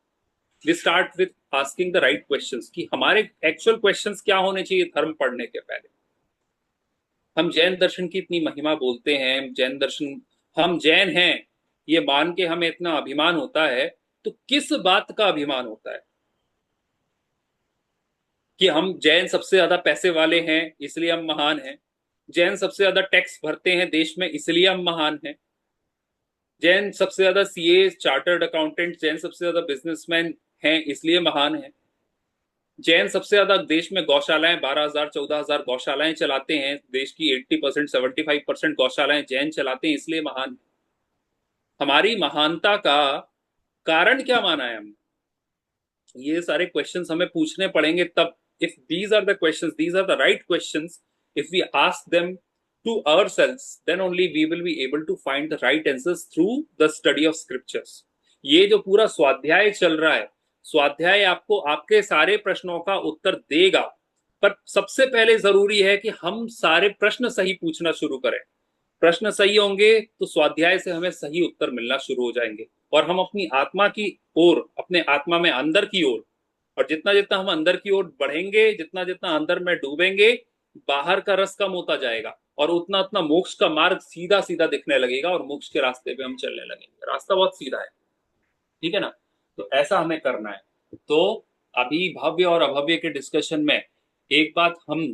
We start with asking the right questions, कि हमारे actual questions क्या होने चाहिए धर्म पढ़ने के पहले। हम जैन दर्शन की इतनी महिमा बोलते हैं, जैन दर्शन, हम जैन हैं ये मान के हमें इतना अभिमान होता है, तो किस बात का अभिमान होता है, कि हम जैन सबसे ज्यादा पैसे वाले हैं इसलिए हम महान हैं, जैन सबसे ज्यादा टैक्स भरते हैं देश में इसलिए हम महान हैं, जैन सबसे ज्यादा सीए, चार्टर्ड अकाउंटेंट, जैन सबसे ज्यादा बिजनेसमैन हैं इसलिए महान हैं, जैन सबसे ज्यादा देश में गौशालाएं, 12,000 14,000 गौशालाएं चलाते हैं, देश की 80%, 75% गौशालाएं जैन चलाते हैं इसलिए महान हैं। हमारी महानता का कारण क्या माना है हमने, ये सारे क्वेश्चंस हमें पूछने पड़ेंगे तब। If these are the questions, these are the right questions, if we ask them to ourselves, then only we will be able to find the right answers through the study of scriptures। ये जो पूरा स्वाध्याय चल रहा है, स्वाध्याय आपको आपके सारे प्रश्नों का उत्तर देगा, पर सबसे पहले जरूरी है कि हम सारे प्रश्न सही पूछना शुरू करें। प्रश्न सही होंगे तो स्वाध्याय से हमें सही उत्तर मिलना शुरू हो जाएंगे, और हम अपनी आत्मा की ओर, अपने आत्मा में अंदर की ओर, और जितना जितना हम अंदर की ओर बढ़ेंगे, जितना जितना अंदर में डूबेंगे, बाहर का रस कम होता जाएगा, और उतना उतना मोक्ष का मार्ग सीधा सीधा दिखने लगेगा, और मोक्ष के रास्ते पे हम चलने लगेंगे। रास्ता बहुत सीधा है, ठीक है ना। तो ऐसा हमें करना है। तो अभी भव्य और अभव्य के डिस्कशन में एक बात हम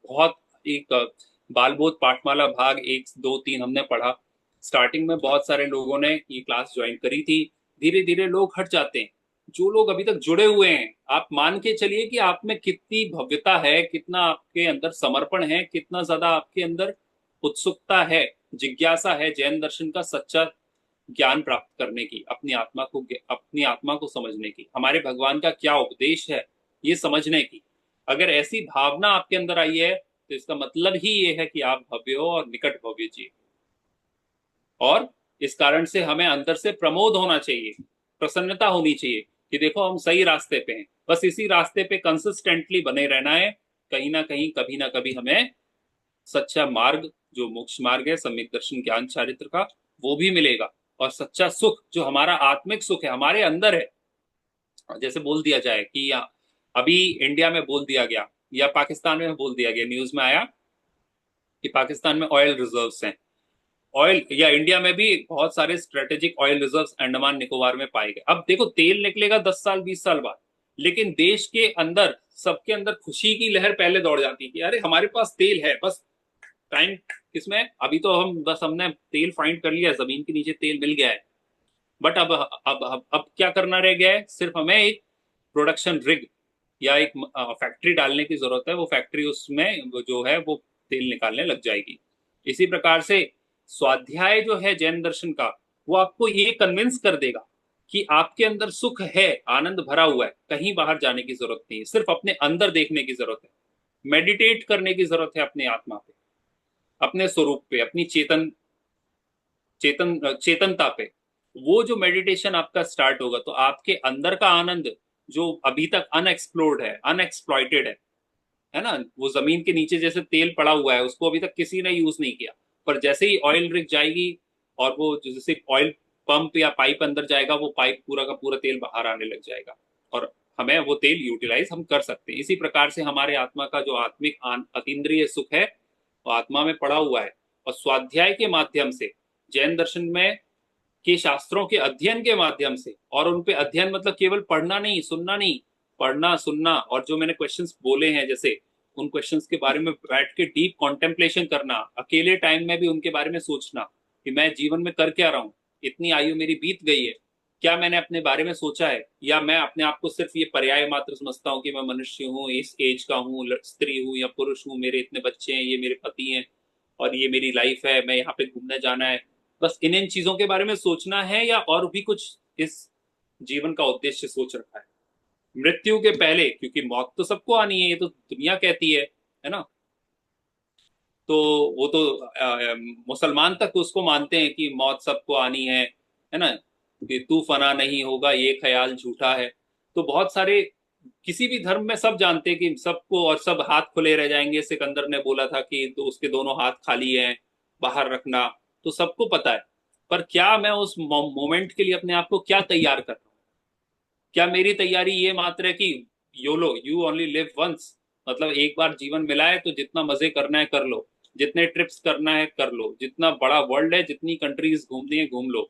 बहुत, एक बालबोध पाठमाला भाग 1, 2, 3 हमने पढ़ा। स्टार्टिंग में बहुत सारे लोगों ने ये क्लास ज्वाइन करी थी, धीरे धीरे लोग हट जाते हैं। जो लोग अभी तक जुड़े हुए हैं, आप मान के चलिए कि आप में कितनी भव्यता है, कितना आपके अंदर समर्पण है, कितना ज्यादा आपके अंदर उत्सुकता है, जिज्ञासा है जैन दर्शन का सच्चा ज्ञान प्राप्त करने की, अपनी आत्मा को समझने की, हमारे भगवान का क्या उपदेश है ये समझने की। अगर ऐसी भावना आपके अंदर आई है तो इसका मतलब ही ये है कि आप भव्य हो और निकट भव्य जी। और इस कारण से हमें अंदर से प्रमोद होना चाहिए, प्रसन्नता होनी चाहिए कि देखो हम सही रास्ते पे हैं। बस इसी रास्ते पे कंसिस्टेंटली बने रहना है। कहीं ना कहीं, कभी ना कभी हमें सच्चा मार्ग, जो मोक्ष मार्ग है सम्यक दर्शन ज्ञान चारित्र का, वो भी मिलेगा। और सच्चा सुख जो हमारा आत्मिक सुख है, हमारे अंदर है। जैसे बोल दिया जाए कि अभी इंडिया में बोल दिया गया या पाकिस्तान में बोल दिया गया, न्यूज में आया कि पाकिस्तान में ऑयल रिजर्व्स हैं। ऑयल, या इंडिया में भी बहुत सारे strategic oil reserves Andaman Nicobar में पाए गए। अब देखो तेल निकलेगा 10 साल 20 साल बाद, लेकिन देश के अंदर, सबके अंदर खुशी की लहर पहले दौड़ जाती है कि अरे हमारे पास तेल है। बस टाइम किसमें, अभी तो हम बस हमने तेल फाइंड कर लिया, जमीन के नीचे तेल मिल गया है। बट अब क्या करना रह गया है, सिर्फ हमें एक प्रोडक्शन रिग या एक फैक्ट्री डालने की जरूरत है। वो फैक्ट्री, उसमें जो है वो तेल निकालने लग जाएगी। इसी प्रकार से स्वाध्याय जो है जैन दर्शन का, वो आपको ये कन्विंस कर देगा कि आपके अंदर सुख है, आनंद भरा हुआ है, कहीं बाहर जाने की जरूरत नहीं है, सिर्फ अपने अंदर देखने की जरूरत है, मेडिटेट करने की जरूरत है अपने आत्मा पे, अपने स्वरूप पे, अपनी चेतनता पे। वो जो मेडिटेशन आपका स्टार्ट होगा तो आपके अंदर का आनंद, जो अभी तक अनएक्सप्लोर्ड है, अनएक्सप्लॉइटेड है ना, वो जमीन के नीचे जैसे तेल पड़ा हुआ है, उसको अभी तक किसी ने यूज नहीं किया। पर जैसे ही ऑयल रिग जाएगी और वो जैसे ऑयल पंप या पाइप अंदर जाएगा, वो पाइप पूरा का पूरा तेल बाहर आने लग जाएगा, और हमें वो तेल यूटिलाइज हम कर सकते हैं। इसी प्रकार से हमारे आत्मा का जो आत्मिक अतीन्द्रिय सुख है, वो आत्मा में पड़ा हुआ है। और स्वाध्याय के माध्यम से, जैन दर्शन में के शास्त्रों के अध्ययन के माध्यम से, और उन पे अध्ययन मतलब केवल पढ़ना नहीं, सुनना नहीं, पढ़ना सुनना, और जो मैंने क्वेश्चंस बोले हैं जैसे, उन क्वेश्चंस के बारे में बैठ के डीप कॉन्टेम्पलेशन करना, अकेले टाइम में भी उनके बारे में सोचना कि मैं जीवन में कर क्या रहा हूँ, इतनी आयु मेरी बीत गई है, क्या मैंने अपने बारे में सोचा है, या मैं अपने आप को सिर्फ ये पर्याय मात्र समझता हूँ कि मैं मनुष्य हूँ, इस एज का हूँ, स्त्री हूँ या पुरुष हूँ, मेरे इतने बच्चे हैं, ये मेरे पति हैं, और ये मेरी लाइफ है, मैं यहाँ पे घूमने जाना है। बस इन चीजों के बारे में सोचना है, या और भी कुछ इस जीवन का उद्देश्य सोच रखा है मृत्यु के पहले? क्योंकि मौत तो सबको आनी है, ये तो दुनिया कहती है ना। तो वो तो मुसलमान तक उसको मानते हैं कि मौत सबको आनी है ना, कि तू फना नहीं होगा ये ख्याल झूठा है। तो बहुत सारे, किसी भी धर्म में सब जानते हैं कि सबको, और सब हाथ खुले रह जाएंगे। सिकंदर ने बोला था कि तो उसके दोनों हाथ खाली हैं, बाहर रखना, तो सबको पता है। पर क्या मैं उस मोमेंट के लिए अपने आप को क्या तैयार कर रहा हूँ? क्या मेरी तैयारी ये मात्र है कि YOLO, you only live once, मतलब एक बार जीवन मिला है तो जितना मजे करना है कर लो, जितने ट्रिप्स करना है कर लो, जितना बड़ा वर्ल्ड है, जितनी कंट्रीज घूमनी है घूम लो,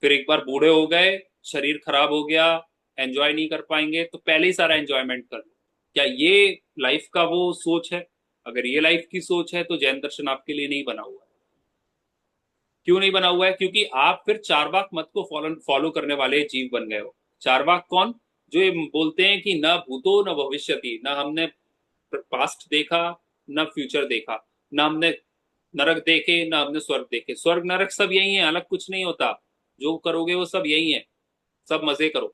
फिर एक बार बूढ़े हो गए, शरीर खराब हो गया, एंजॉय नहीं कर पाएंगे, तो पहले ही सारा एंजॉयमेंट कर लो। क्या ये लाइफ का वो सोच है? अगर ये लाइफ की सोच है तो जैन दर्शन आपके लिए नहीं बना हुआ है। क्यों नहीं बना हुआ है? क्योंकि आप फिर चारवाक मत को फॉलो फॉलो करने वाले जीव बन गए हो। चारवाक कौन? जो ये बोलते हैं कि न भूतो न भविष्यति, न हमने पास्ट देखा, न फ्यूचर देखा, न हमने नरक देखे, न हमने स्वर्ग देखे। स्वर्ग नरक सब यही है, अलग कुछ नहीं होता। जो करोगे वो सब यही है, सब मजे करो,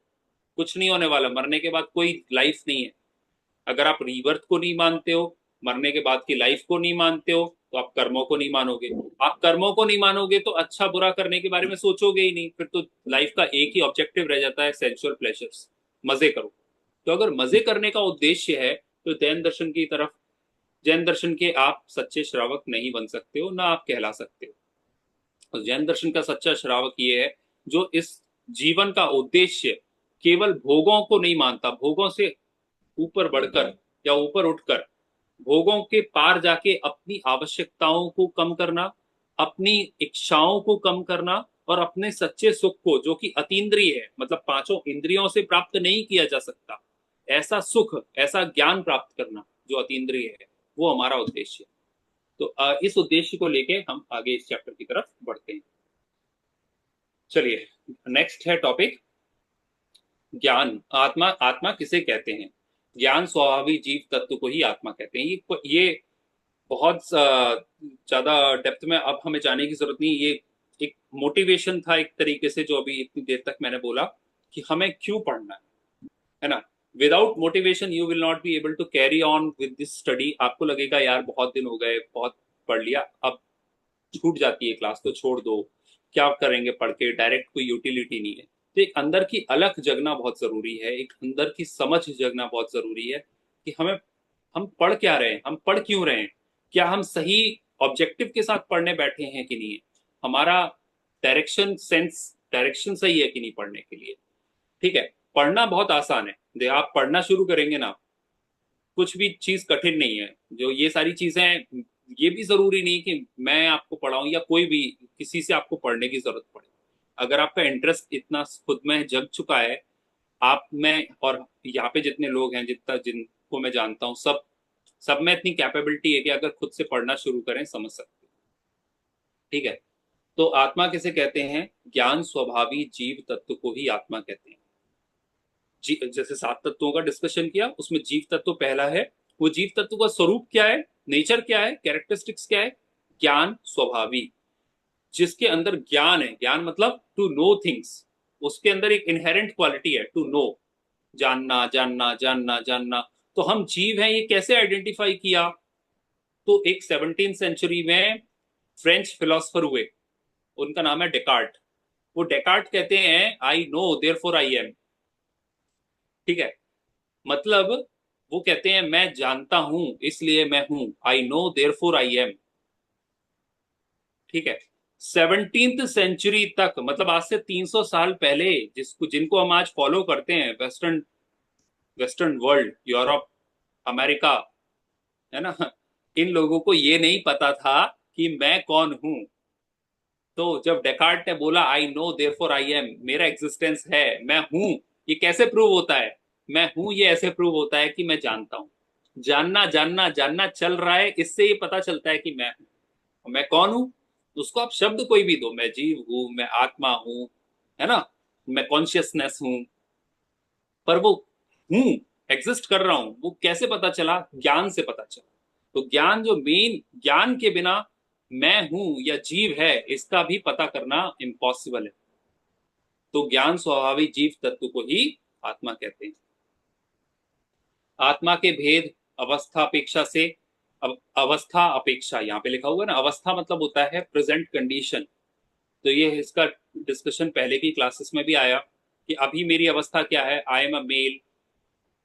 कुछ नहीं होने वाला। मरने के बाद कोई लाइफ नहीं है। अगर आप रीबर्थ को नहीं मानते हो, मरने के बाद की लाइफ को नहीं मानते हो, तो आप कर्मों को नहीं मानोगे। आप कर्मों को नहीं मानोगे तो अच्छा बुरा करने के बारे में सोचोगे ही नहीं। फिर तो लाइफ का एक ही ऑब्जेक्टिव रह जाता है, सेंसुअल प्लेजर्स, मजे करो। तो अगर मजे करने का उद्देश्य है तो जैन दर्शन की तरफ जैन दर्शन के आप सच्चे श्रावक नहीं बन सकते हो, ना आप कहला सकते हो। और जैन दर्शन का सच्चा श्रावक ये है जो इस जीवन का उद्देश्य केवल भोगों को नहीं मानता, भोगों से ऊपर बढ़कर या ऊपर उठकर भोगों के पार जाके अपनी आवश्यकताओं को कम करना, अपनी इच्छाओं को कम करना, और अपने सच्चे सुख को, जो कि अतीन्द्रिय है, मतलब पांचों इंद्रियों से प्राप्त नहीं किया जा सकता, ऐसा सुख, ऐसा ज्ञान प्राप्त करना जो अतीन्द्रिय है, वो हमारा उद्देश्य है। तो इस उद्देश्य को लेके हम आगे इस चैप्टर की तरफ बढ़ते हैं। चलिए, नेक्स्ट है टॉपिक ज्ञान। आत्मा, आत्मा किसे कहते हैं? ज्ञान स्वभावी जीव तत्व को ही आत्मा कहते हैं। ये बहुत ज्यादा डेप्थ में अब हमें जाने की जरूरत नहीं। ये एक मोटिवेशन था एक तरीके से, जो अभी इतनी देर तक मैंने बोला कि हमें क्यों पढ़ना है ना। Without motivation you will not be able to carry on with this study. आपको लगेगा यार बहुत दिन हो गए, बहुत पढ़ लिया, अब छूट जाती है क्लास तो छोड़ दो, क्या करेंगे पढ़ के, डायरेक्ट कोई यूटिलिटी नहीं है। तो एक अंदर की अलग जगना बहुत जरूरी है, एक अंदर की समझ जगना बहुत जरूरी है कि हम पढ़ क्या रहे हैं, हम पढ़ क्यों रहे हैं, क्या हम सही ऑब्जेक्टिव के साथ पढ़ने बैठे हैं कि नहीं है, हमारा डायरेक्शन सही है कि नहीं पढ़ने के लिए। ठीक है, पढ़ना बहुत आसान है। आप पढ़ना शुरू करेंगे ना, कुछ भी चीज कठिन नहीं है। जो ये सारी चीजें, ये भी जरूरी नहीं कि मैं आपको पढ़ाऊं या कोई भी किसी से आपको पढ़ने की जरूरत पड़े। अगर आपका इंटरेस्ट इतना खुद में जग चुका है, आप में और यहाँ पे जितने लोग हैं, जितना जिनको मैं जानता हूँ, सब में इतनी कैपेबिलिटी है कि अगर खुद से पढ़ना शुरू करें समझ सकते हैं। ठीक है, तो आत्मा किसे कहते हैं? ज्ञान स्वभावी जीव तत्व को ही आत्मा कहते हैं। जैसे 7 तत्वों का डिस्कशन किया, उसमें जीव तत्व पहला है। वो जीव तत्व का स्वरूप क्या है, नेचर क्या है, कैरेक्टरिस्टिक्स क्या है? ज्ञान स्वभावी, जिसके अंदर ज्ञान है। ज्ञान मतलब टू नो थिंग्स, उसके अंदर एक इनहेरेंट क्वालिटी है, टू नो, जानना जानना जानना जानना। तो हम जीव हैं, ये कैसे आइडेंटिफाई किया? तो एक 17th सेंचुरी में फ्रेंच फिलोसफर हुए, उनका नाम है डेकार्ट। वो डेकार्ट कहते हैं I know therefore I am. ठीक है, मतलब वो कहते हैं मैं जानता हूं इसलिए मैं हूं, I know therefore I am. ठीक है, 17th सेंचुरी तक, मतलब आज से 300 साल पहले, जिसको जिनको हम आज फॉलो करते हैं, western western world, Europe, America, है ना, इन लोगों को ये नहीं पता था कि मैं कौन हूं। तो जब डेकार्ट ने बोला I know therefore I am, मेरा एग्जिस्टेंस है, मैं हूं, ये कैसे प्रूव होता है? मैं हूं ये ऐसे प्रूव होता है कि मैं जानता हूं। जानना जानना जानना चल रहा है, इससे ये पता चलता है कि मैं हूं। मैं कौन हूं? उसको आप शब्द कोई भी दो, मैं जीव हूं, मैं आत्मा हूं, है ना, मैं कॉन्शियसनेस हूं, पर वो हूं, एग्जिस्ट कर रहा हूं, वो कैसे पता चला? ज्ञान से पता चला। तो ज्ञान, जो मेन, ज्ञान के बिना मैं हूं या जीव है, इसका भी पता करना इम्पॉसिबल है। तो ज्ञान स्वाभाविक जीव तत्व को ही आत्मा कहते हैं। आत्मा के भेद अवस्था अपेक्षा से, अब अवस्था अपेक्षा यहाँ पे लिखा हुआ है ना, अवस्था मतलब होता है प्रेजेंट कंडीशन। तो ये इसका डिस्कशन पहले की क्लासेस में भी आया कि अभी मेरी अवस्था क्या है, आई एम अ मेल,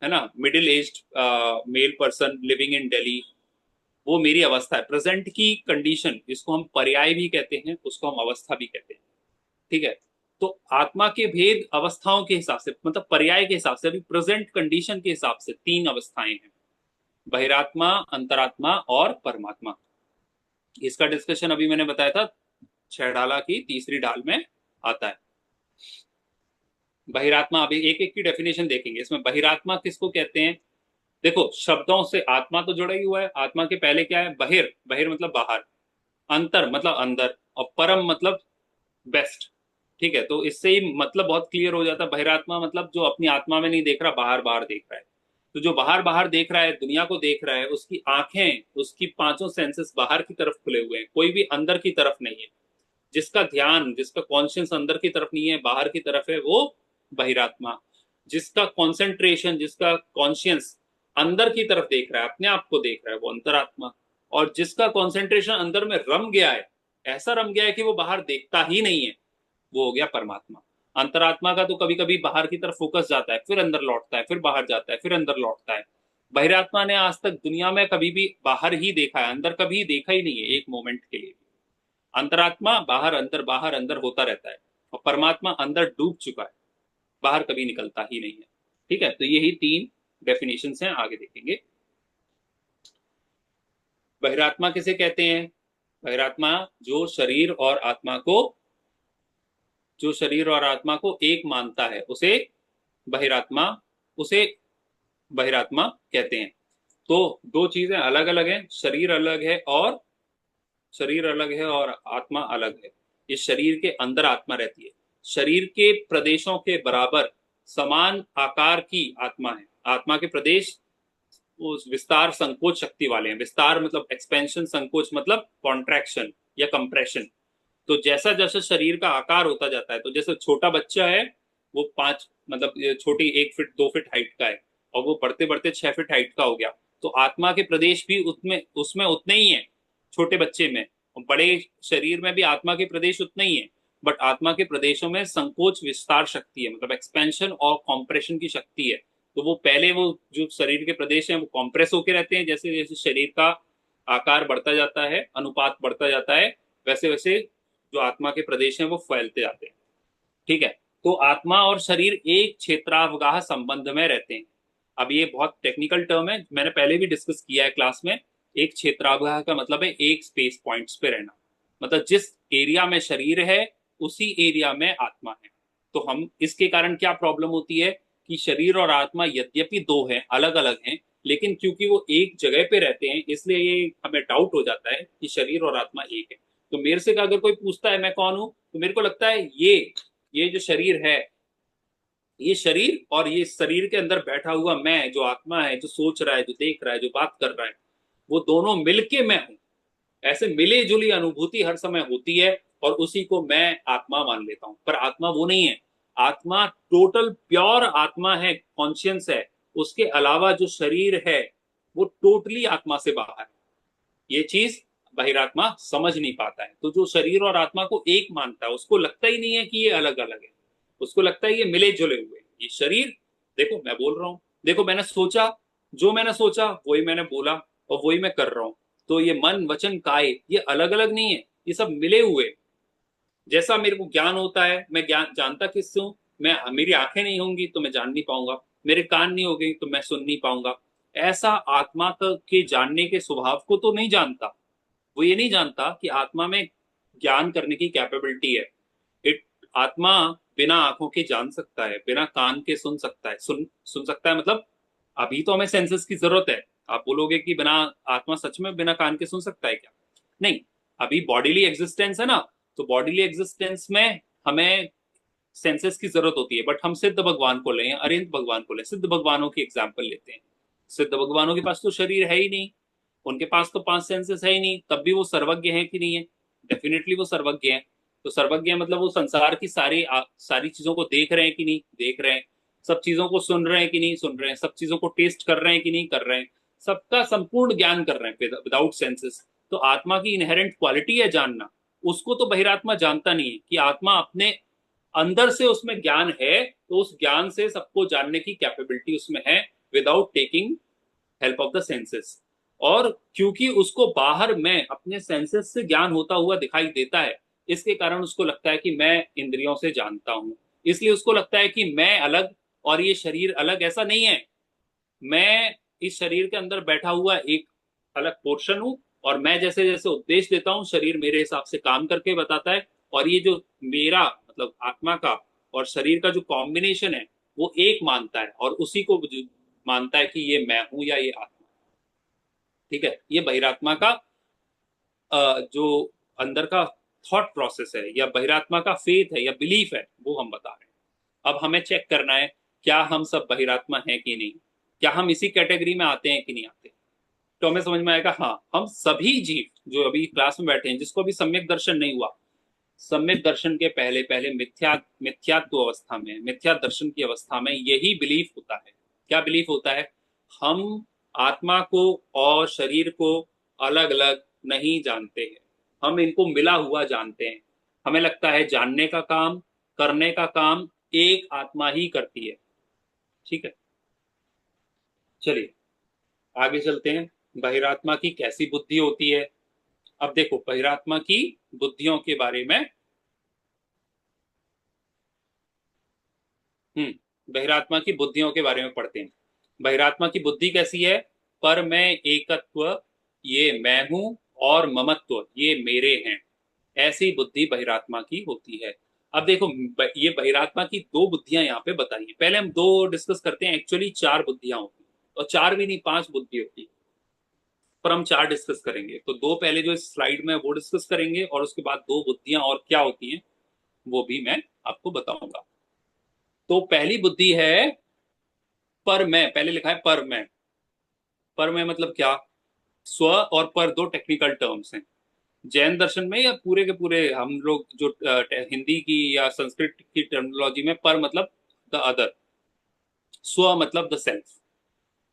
है ना, middle aged male person living in Delhi, वो मेरी अवस्था है, प्रेजेंट की कंडीशन, जिसको हम पर्याय भी कहते हैं, उसको हम अवस्था भी कहते हैं। ठीक है, तो आत्मा के भेद अवस्थाओं के हिसाब से, मतलब पर्याय के हिसाब से, अभी प्रेजेंट कंडीशन के हिसाब से 3 अवस्थाएं हैं, बहिरात्मा, अंतरात्मा और परमात्मा। इसका डिस्कशन अभी मैंने बताया था 6 ढाला की तीसरी ढाल में आता है। बहिरात्मा, अभी एक एक की डेफिनेशन देखेंगे। इसमें बहिरात्मा किसको कहते हैं? देखो, शब्दों से आत्मा तो जुड़ा ही हुआ है, आत्मा के पहले क्या है? बहिर, बहिर मतलब बाहर, अंतर मतलब अंदर, और परम मतलब बेस्ट। ठीक है, तो इससे ही मतलब बहुत क्लियर हो जाता है। बहिरात्मा मतलब जो अपनी आत्मा में नहीं देख रहा, बाहर बाहर देख रहा है। तो जो बाहर बाहर देख रहा है, दुनिया को देख रहा है, उसकी आंखें, उसकी पांचों सेंसेस बाहर की तरफ खुले हुए हैं, कोई भी अंदर की तरफ नहीं है। जिसका ध्यान, जिसका कॉन्शियस अंदर की तरफ नहीं है, बाहर की तरफ है, वो बहिरात्मा। जिसका कॉन्सेंट्रेशन, जिसका कॉन्शियस अंदर की तरफ देख रहा है, अपने आप को देख रहा है, वो अंतरात्मा। और जिसका कॉन्सेंट्रेशन अंदर में रम गया है, ऐसा रम गया है कि वो बाहर देखता ही नहीं है, वो हो गया परमात्मा। अंतरात्मा का तो कभी कभी बाहर की तरफ फोकस जाता है, फिर अंदर लौटता है, फिर बाहर जाता है, फिर अंदर लौटता है। बहिरात्मा ने आज तक दुनिया में कभी भी बाहर ही देखा है, अंदर कभी देखा ही नहीं है एक मोमेंट के लिए भी। अंतरात्मा बाहर अंदर होता रहता है, और परमात्मा अंदर डूब चुका है, बाहर कभी निकलता ही नहीं है। ठीक है, तो यही तीन डेफिनेशन हैं, आगे देखेंगे। बहिरात्मा किसे कहते हैं? बहिरात्मा जो शरीर और आत्मा को, जो शरीर और आत्मा को एक मानता है उसे बहिरात्मा, उसे बहिरात्मा कहते हैं। तो दो चीजें अलग अलग हैं, शरीर अलग है और शरीर अलग है और आत्मा अलग है। इस शरीर के अंदर आत्मा रहती है, शरीर के प्रदेशों के बराबर समान आकार की आत्मा है। आत्मा के प्रदेश उस विस्तार संकोच शक्ति वाले हैं। विस्तार मतलब एक्सपेंशन, संकोच मतलब कॉन्ट्रैक्शन या कंप्रेशन। तो जैसा जैसा शरीर का आकार होता जाता है, तो जैसे छोटा बच्चा है वो पांच मतलब छोटी 1 फीट 2 फीट हाइट का है, और वो बढ़ते बढ़ते 6 फीट हाइट का हो गया, तो आत्मा के प्रदेश भी उसमें उसमें उतने ही है, छोटे बच्चे में। और बड़े शरीर में भी आत्मा के प्रदेश उतने ही है, बट आत्मा के प्रदेशों में संकोच विस्तार शक्ति है, मतलब एक्सपेंशन और कॉम्प्रेशन की शक्ति है। तो वो पहले वो जो शरीर के प्रदेश हैं वो कॉम्प्रेस होके रहते हैं, जैसे जैसे शरीर का आकार बढ़ता जाता है, अनुपात बढ़ता जाता है, वैसे वैसे जो आत्मा के प्रदेश हैं वो फैलते जाते हैं। ठीक है, तो आत्मा और शरीर एक क्षेत्रावगाह संबंध में रहते हैं। अब ये बहुत टेक्निकल टर्म है, मैंने पहले भी डिस्कस किया है क्लास में। एक क्षेत्रावगाह का मतलब है एक स्पेस पॉइंट्स पे रहना, मतलब जिस एरिया में शरीर है उसी एरिया में आत्मा है। तो हम इसके कारण क्या प्रॉब्लम होती है कि शरीर और आत्मा यद्यपि दो हैं, अलग अलग हैं, लेकिन क्योंकि वो एक जगह पे रहते हैं इसलिए ये हमें डाउट हो जाता है कि शरीर और आत्मा एक है। तो मेरे से अगर कोई पूछता है मैं कौन हूं, तो मेरे को लगता है ये जो शरीर है, ये शरीर और ये शरीर के अंदर बैठा हुआ मैं जो आत्मा है, जो सोच रहा है, जो देख रहा है, जो बात कर रहा है, वो दोनों मिलके मैं हूं। ऐसे मिले जुली अनुभूति हर समय होती है, और उसी को मैं आत्मा मान लेता हूं, पर आत्मा वो नहीं है। आत्मा टोटल प्योर आत्मा है, कॉन्शियस है। उसके अलावा जो शरीर है वो टोटली आत्मा से बाहर है। ये चीज बहिरात्मा समझ नहीं पाता है। तो जो शरीर और आत्मा को एक मानता है उसको लगता ही नहीं है कि ये अलग अलग है, उसको लगता है ये मिले जुले हुए हैं। ये शरीर, देखो मैं बोल रहा हूँ, देखो मैंने सोचा, जो मैंने सोचा वही मैंने बोला और वही मैं कर रहा हूँ। तो ये मन वचन काय ये अलग अलग नहीं है, ये सब मिले हुए। जैसा मेरे को ज्ञान होता है, मैं ज्ञान जानता किससे हूँ? मैं, मेरी आंखें नहीं होंगी तो मैं जान नहीं पाऊंगा, मेरे कान नहीं होंगे तो मैं सुन नहीं पाऊंगा। ऐसा आत्मा के जानने के स्वभाव को तो नहीं जानता। वो ये नहीं जानता कि आत्मा में ज्ञान करने की कैपेबिलिटी है। इट आत्मा बिना आंखों के जान सकता है, बिना कान के सुन सकता है, सुन सुन सकता है मतलब अभी तो हमें सेंसेस की जरूरत है। आप बोलोगे कि बिना आत्मा सच में बिना कान के सुन सकता है क्या? नहीं, अभी बॉडीली एग्जिस्टेंस है ना, तो बॉडीली एग्जिस्टेंस में हमें सेंसेस की जरूरत होती है। बट हम सिद्ध भगवान को लें, अरिहंत भगवान को लें, सिद्ध भगवानों की एग्जाम्पल लेते हैं। सिद्ध भगवानों के पास तो शरीर है ही नहीं, उनके पास तो 5 सेंसेस है ही नहीं, तब भी वो सर्वज्ञ है कि नहीं है? डेफिनेटली वो सर्वज्ञ है। तो सर्वज्ञ है मतलब वो संसार की सारी चीजों को देख रहे हैं कि नहीं देख रहे हैं, सब चीजों को सुन रहे हैं कि नहीं सुन रहे हैं, सब चीजों को टेस्ट कर रहे हैं कि नहीं कर रहे हैं, सबका संपूर्ण ज्ञान कर रहे हैं विदाउट सेंसेस। तो आत्मा की इनहेरेंट क्वालिटी है जानना, उसको तो बहिरात्मा जानता नहीं है कि आत्मा अपने अंदर से उसमें ज्ञान है, तो उस ज्ञान से सबको जानने की कैपेबिलिटी उसमें है without taking help of the senses. और क्योंकि उसको बाहर में अपने सेंसेस से ज्ञान होता हुआ दिखाई देता है, इसके कारण उसको लगता है कि मैं इंद्रियों से जानता हूं। इसलिए उसको लगता है कि मैं अलग और ये शरीर अलग। ऐसा नहीं है, मैं इस शरीर के अंदर बैठा हुआ एक अलग पोर्शन हूं, और मैं जैसे जैसे उपदेश देता हूं शरीर मेरे हिसाब से काम करके बताता है। और ये जो मेरा मतलब आत्मा का और शरीर का जो कॉम्बिनेशन है वो एक मानता है, और उसी को मानता है कि ये मैं हूं या ये आत्मा। ठीक है, ये बहिरात्मा का जो अंदर का थॉट प्रोसेस है या बहिरात्मा का फेथ है या बिलीफ है, वो हम बता रहे हैं। अब हमें चेक करना है क्या हम सब बहिरात्मा हैं कि नहीं, क्या हम इसी कैटेगरी में आते हैं कि नहीं आते। तो हमें समझ में आएगा हाँ, हम सभी जीव जो अभी क्लास में बैठे हैं जिसको अभी सम्यक दर्शन नहीं हुआ, सम्यक दर्शन के पहले पहले मिथ्यात्व अवस्था में, मिथ्या दर्शन की अवस्था में यही बिलीफ होता है। क्या बिलीफ होता है? हम आत्मा को और शरीर को अलग अलग नहीं जानते हैं, हम इनको मिला हुआ जानते हैं। हमें लगता है जानने का काम, करने का काम एक आत्मा ही करती है। ठीक है, चलिए आगे चलते हैं। बहिरात्मा की कैसी बुद्धि होती है? अब देखो, बहिरात्मा की बुद्धियों के बारे में। बहिरात्मा की बुद्धियों के बारे में पढ़ते हैं। बहिरात्मा की बुद्धि कैसी है? पर मैं एकत्व, ये मैं हूं, और ममत्व, ये मेरे हैं, ऐसी बुद्धि बहिरात्मा की होती है। अब देखो, ये बहिरात्मा की दो बुद्धियां यहाँ पे बताई हैं। पहले हम दो डिस्कस करते हैं। एक्चुअली चार बुद्धियां होती हैं, और चार भी नहीं, पांच बुद्धि होती है, पर हम चार डिस्कस करेंगे। तो दो पहले जो इस स्लाइड में वो डिस्कस करेंगे, और उसके बाद दो बुद्धियां और क्या होती हैं वो भी मैं आपको बताऊंगा। तो पहली बुद्धि है पर मैं। पहले लिखा है पर मैं। पर मैं मतलब क्या? स्व और पर दो टेक्निकल टर्म्स हैं जैन दर्शन में, या पूरे के पूरे हम लोग जो हिंदी की या संस्कृत की टर्मिनोलॉजी में, पर मतलब द अदर, स्व मतलब द सेल्फ।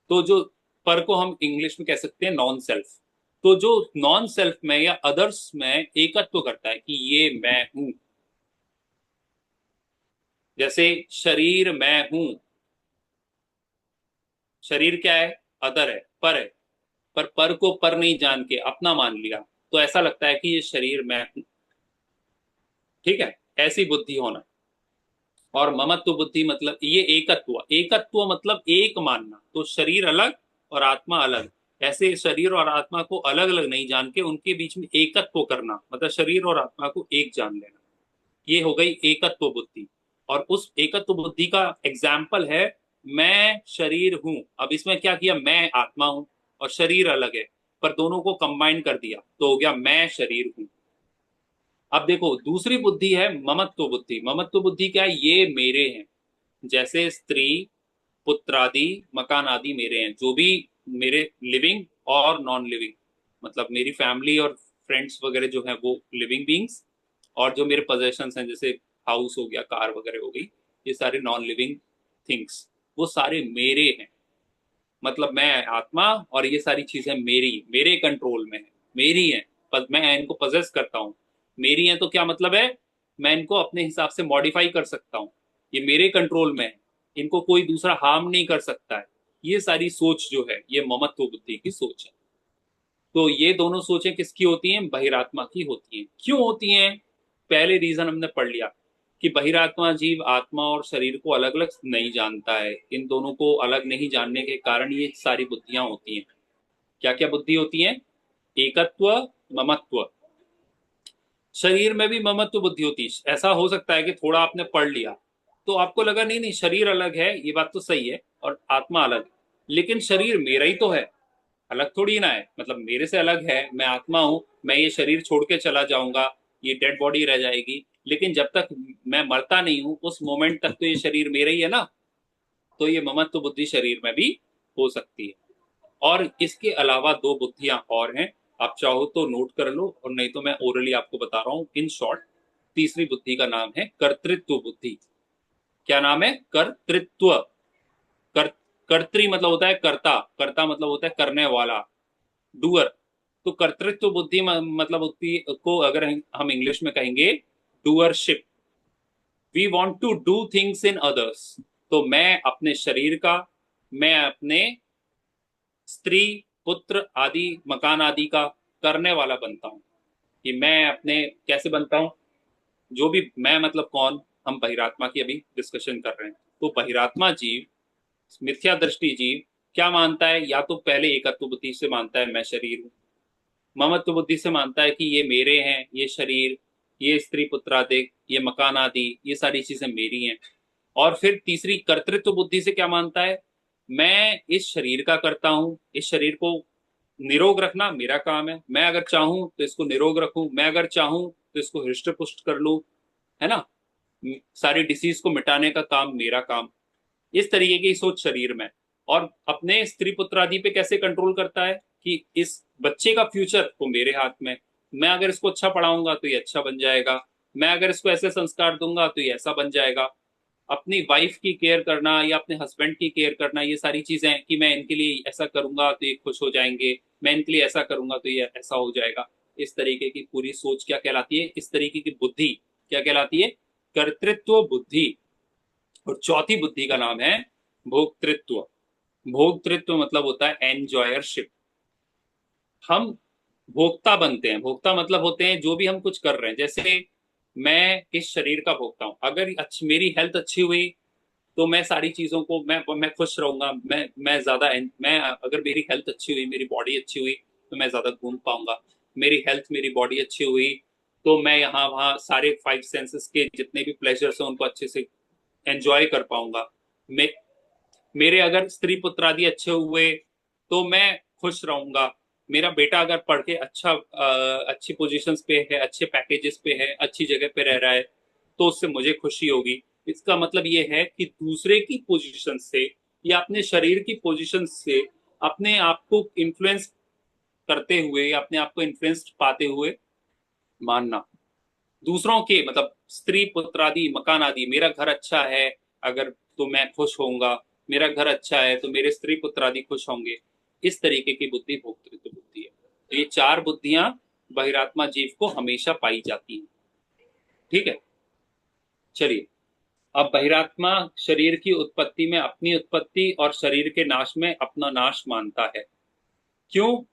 तो जो पर को हम इंग्लिश में कह सकते हैं नॉन सेल्फ। तो जो नॉन सेल्फ में या अदर्स में एकत्व करता है कि ये मैं हूं। जैसे शरीर मैं हूं। शरीर क्या है? अदर है, पर है। पर को पर नहीं जान के अपना मान लिया, तो ऐसा लगता है कि ये शरीर मैं हूं। ठीक है, ऐसी बुद्धि होना। और ममत्व बुद्धि मतलब ये एकत्व। एकत्व मतलब एक मानना, तो शरीर अलग और आत्मा अलग। ऐसे शरीर और आत्मा को अलग अलग नहीं जान के उनके बीच में एकत्व करना, मतलब शरीर और आत्मा को एक जान लेना, ये हो गई एकत्व बुद्धि। और उस एकत्व बुद्धि का एग्जाम्पल है मैं शरीर हूं। अब इसमें क्या किया? मैं आत्मा हूं और शरीर अलग है, पर दोनों को कंबाइन कर दिया तो हो गया मैं शरीर हूं। अब देखो, दूसरी बुद्धि है ममत्व बुद्धि। ममत्व बुद्धि क्या है? ये मेरे हैं। जैसे स्त्री, पुत्र आदि, मकान आदि मेरे हैं। जो भी मेरे लिविंग और नॉन लिविंग, मतलब मेरी फैमिली और फ्रेंड्स वगैरह जो है वो लिविंग बींग्स, और जो मेरे पोजेशंस हैं जैसे हाउस हो गया, कार वगैरह हो गई, ये सारे नॉन लिविंग थिंग्स, वो सारे मेरे हैं। मतलब मैं आत्मा और ये सारी चीजें मेरी, मेरे कंट्रोल में है, मेरी है। पर मैं इनको पजेस करता हूँ। मेरी है तो क्या मतलब है? मैं इनको अपने हिसाब से मॉडिफाई कर सकता हूँ। ये मेरे कंट्रोल में है, इनको कोई दूसरा हार्म नहीं कर सकता है। ये सारी सोच जो है ये ममत्व बुद्धि की सोच है। तो ये दोनों सोचें किसकी होती हैं? बहिरात्मा की होती हैं। क्यों होती हैं? पहले रीजन हमने पढ़ लिया कि बहिरात्मा जीव आत्मा और शरीर को अलग अलग नहीं जानता है। इन दोनों को अलग नहीं जानने के कारण ये सारी बुद्धियां होती हैं। क्या क्या बुद्धि होती हैं? एकत्व, ममत्व। शरीर में भी ममत्व बुद्धि होती है। ऐसा हो सकता है कि थोड़ा आपने पढ़ लिया तो आपको लगा नहीं नहीं, शरीर अलग है, ये बात तो सही है, और आत्मा अलग है, लेकिन शरीर मेरा ही तो है, अलग थोड़ी ना है। मतलब मेरे से अलग है, मैं आत्मा हूं, मैं ये शरीर छोड़ के चला जाऊंगा, ये डेड बॉडी रह जाएगी, लेकिन जब तक मैं मरता नहीं हूं उस मोमेंट तक तो ये शरीर मेरा ही है ना। तो ये ममत्व बुद्धि शरीर में भी हो सकती है। और इसके अलावा दो बुद्धियां और हैं, आप चाहो तो नोट कर लो, और नहीं तो मैं ओरली आपको बता रहा हूं इन शॉर्ट। तीसरी बुद्धि का नाम है कर्तृत्व बुद्धि। क्या नाम है? कर्तृत्व। कर, कर्त्री मतलब होता है कर्ता, कर्ता मतलब होता है करने वाला, डूअर। तो कर्तृत्व बुद्धि मतलब होती को अगर हम इंग्लिश में कहेंगे doership. We want to do things in others. तो मैं अपने शरीर का, मैं अपने स्त्री, पुत्र आदि, मकान आदि का करने वाला बनता हूं। कि मैं अपने कैसे बनता हूं? जो भी मैं मतलब कौन? हम बहिरात्मा की अभी डिस्कशन कर रहे हैं। तो बहिरात्मा जीव, मिथ्या दृष्टि जीव क्या मानता है? या तो पहले एकत्व बुद्धि से मानता है मैं शरीर हूं, ममत्व बुद्धि से मानता है कि ये मेरे हैं, ये शरीर, ये स्त्री पुत्र आदि, ये मकान आदि, ये सारी चीजें मेरी हैं। और फिर तीसरी कर्तृत्व बुद्धि से क्या मानता है? मैं इस शरीर का करता हूं, इस शरीर को निरोग रखना मेरा काम है, मैं अगर चाहूं तो इसको निरोग रखूं, मैं अगर चाहूं तो इसको हृष्ट पुष्ट कर लूं, है ना। सारी डिसीज को मिटाने का काम मेरा काम। इस तरीके की सोच शरीर में। और अपने स्त्री पुत्र आदि पे कैसे कंट्रोल करता है कि इस बच्चे का फ्यूचर तो मेरे हाथ में, मैं अगर इसको अच्छा पढ़ाऊंगा तो ये अच्छा बन जाएगा, मैं अगर इसको ऐसे संस्कार दूंगा तो ये ऐसा बन जाएगा। अपनी वाइफ की केयर करना या अपने हस्बैंड की केयर करना, ये सारी चीजें हैं कि मैं इनके लिए ऐसा करूंगा तो ये खुश हो जाएंगे, मैं इनके लिए ऐसा करूंगा तो ये ऐसा हो जाएगा। इस तरीके की पूरी सोच क्या कहलाती है? इस तरीके की बुद्धि क्या कहलाती है? कर्तृत्व बुद्धि। और चौथी बुद्धि का नाम है भोक्तृत्व। भोक्तृत्व मतलब होता है एंजॉयरशिप। हम भोक्ता बनते हैं। भोक्ता मतलब होते हैं जो भी हम कुछ कर रहे हैं। जैसे मैं इस शरीर का भोक्ता हूँ। अगर अच्छी मेरी हेल्थ अच्छी हुई तो मैं सारी चीजों को मैं खुश रहूंगा। मैं ज्यादा मैं अगर मेरी हेल्थ अच्छी हुई, मेरी बॉडी अच्छी हुई तो मैं ज्यादा घूम पाऊंगा। मेरी हेल्थ मेरी बॉडी अच्छी हुई तो मैं यहाँ वहाँ सारे फाइव सेंसेस के जितने भी प्लेजर्स हैं उनको अच्छे से एंजॉय कर पाऊंगा। मैं मेरे अगर स्त्री पुत्र आदि अच्छे हुए तो मैं खुश रहूंगा। मेरा बेटा अगर पढ़ के अच्छी पोजीशंस पे है, अच्छे पैकेजेस पे है, अच्छी जगह पे रह रहा है तो उससे मुझे खुशी होगी। इसका मतलब ये है कि दूसरे की पोजीशन से या अपने शरीर की पोजीशन से अपने आप को इन्फ्लुएंस करते हुए या अपने आप को इन्फ्लुएंस पाते हुए मानना। दूसरों के मतलब स्त्री पुत्र आदि मकान आदि, मेरा घर अच्छा है अगर तो मैं खुश होऊंगा। मेरा घर अच्छा है तो मेरे स्त्री पुत्र आदि खुश होंगे। इस तरीके की बुद्धि भोक्तृत्व बुद्धि है। तो ये चार बुद्धियां बहिरात्मा जीव को हमेशा पाई जाती हैं। ठीक है। चलिए, अब बहिरात्मा शरीर की उत्पत्ति में अपनी उत्पत्ति और शरीर के नाश में अपना नाश मानता है। क्यों?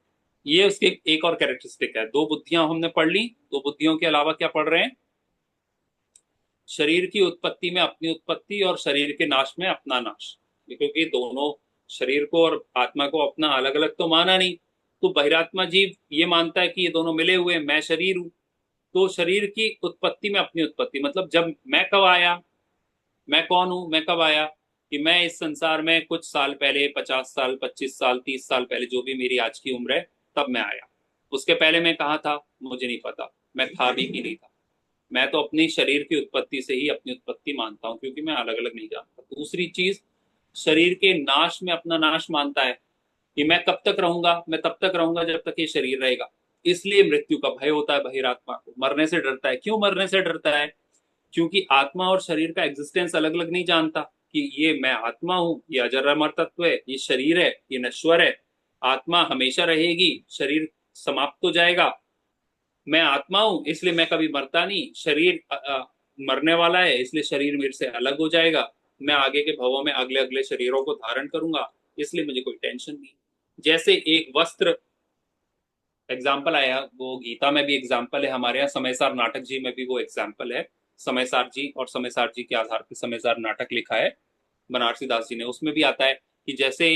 ये उसके एक और कैरेक्टरिस्टिक है। दो बुद्धियां हमने पढ़ ली। दो बुद्धियों के अलावा क्या पढ़ रहे हैं? शरीर की उत्पत्ति में अपनी उत्पत्ति और शरीर के नाश में अपना नाश। क्योंकि दोनों शरीर को और आत्मा को अपना अलग अलग तो माना नहीं। तो बहिरात्मा जीव ये मानता है कि ये दोनों मिले हुए, मैं शरीर हूं। तो शरीर की उत्पत्ति में अपनी उत्पत्ति मतलब जब मैं कब आया, मैं कौन हूं, मैं कब आया, कि मैं इस संसार में कुछ साल पहले, 50 साल, 25 साल, 30 साल पहले, जो भी मेरी आज की उम्र है, तब मैं आया। उसके पहले मैं कहाँ था मुझे नहीं पता, मैं था भी कि नहीं था। मैं तो अपनी शरीर की उत्पत्ति से ही अपनी उत्पत्ति मानता हूँ, क्योंकि मैं अलग अलग नहीं जानता। दूसरी चीज, शरीर के नाश में अपना नाश मानता है कि मैं कब तक रहूंगा, मैं तब तक रहूंगा जब तक ये शरीर रहेगा। इसलिए मृत्यु का भय होता है बहिरात्मा को, मरने से डरता है। क्यों मरने से डरता है? क्योंकि आत्मा और शरीर का एग्जिस्टेंस अलग अलग नहीं जानता कि ये मैं आत्मा हूं, ये अजर अमर तत्व है, ये शरीर है, ये नश्वर है। आत्मा हमेशा रहेगी, शरीर समाप्त हो जाएगा। मैं आत्मा हूं इसलिए मैं कभी मरता नहीं। शरीर मरने वाला है इसलिए शरीर मेरे से अलग हो जाएगा। मैं आगे के भवों में अगले अगले शरीरों को धारण करूंगा, इसलिए मुझे कोई टेंशन नहीं। जैसे एक वस्त्र एग्जाम्पल आया, वो गीता में भी एग्जाम्पल है, हमारे यहाँ समयसार नाटक जी में भी वो एग्जाम्पल है। समयसार जी और समयसार जी के आधार पर समयसार नाटक लिखा है बनारसी दास जी ने। उसमें भी आता है कि जैसे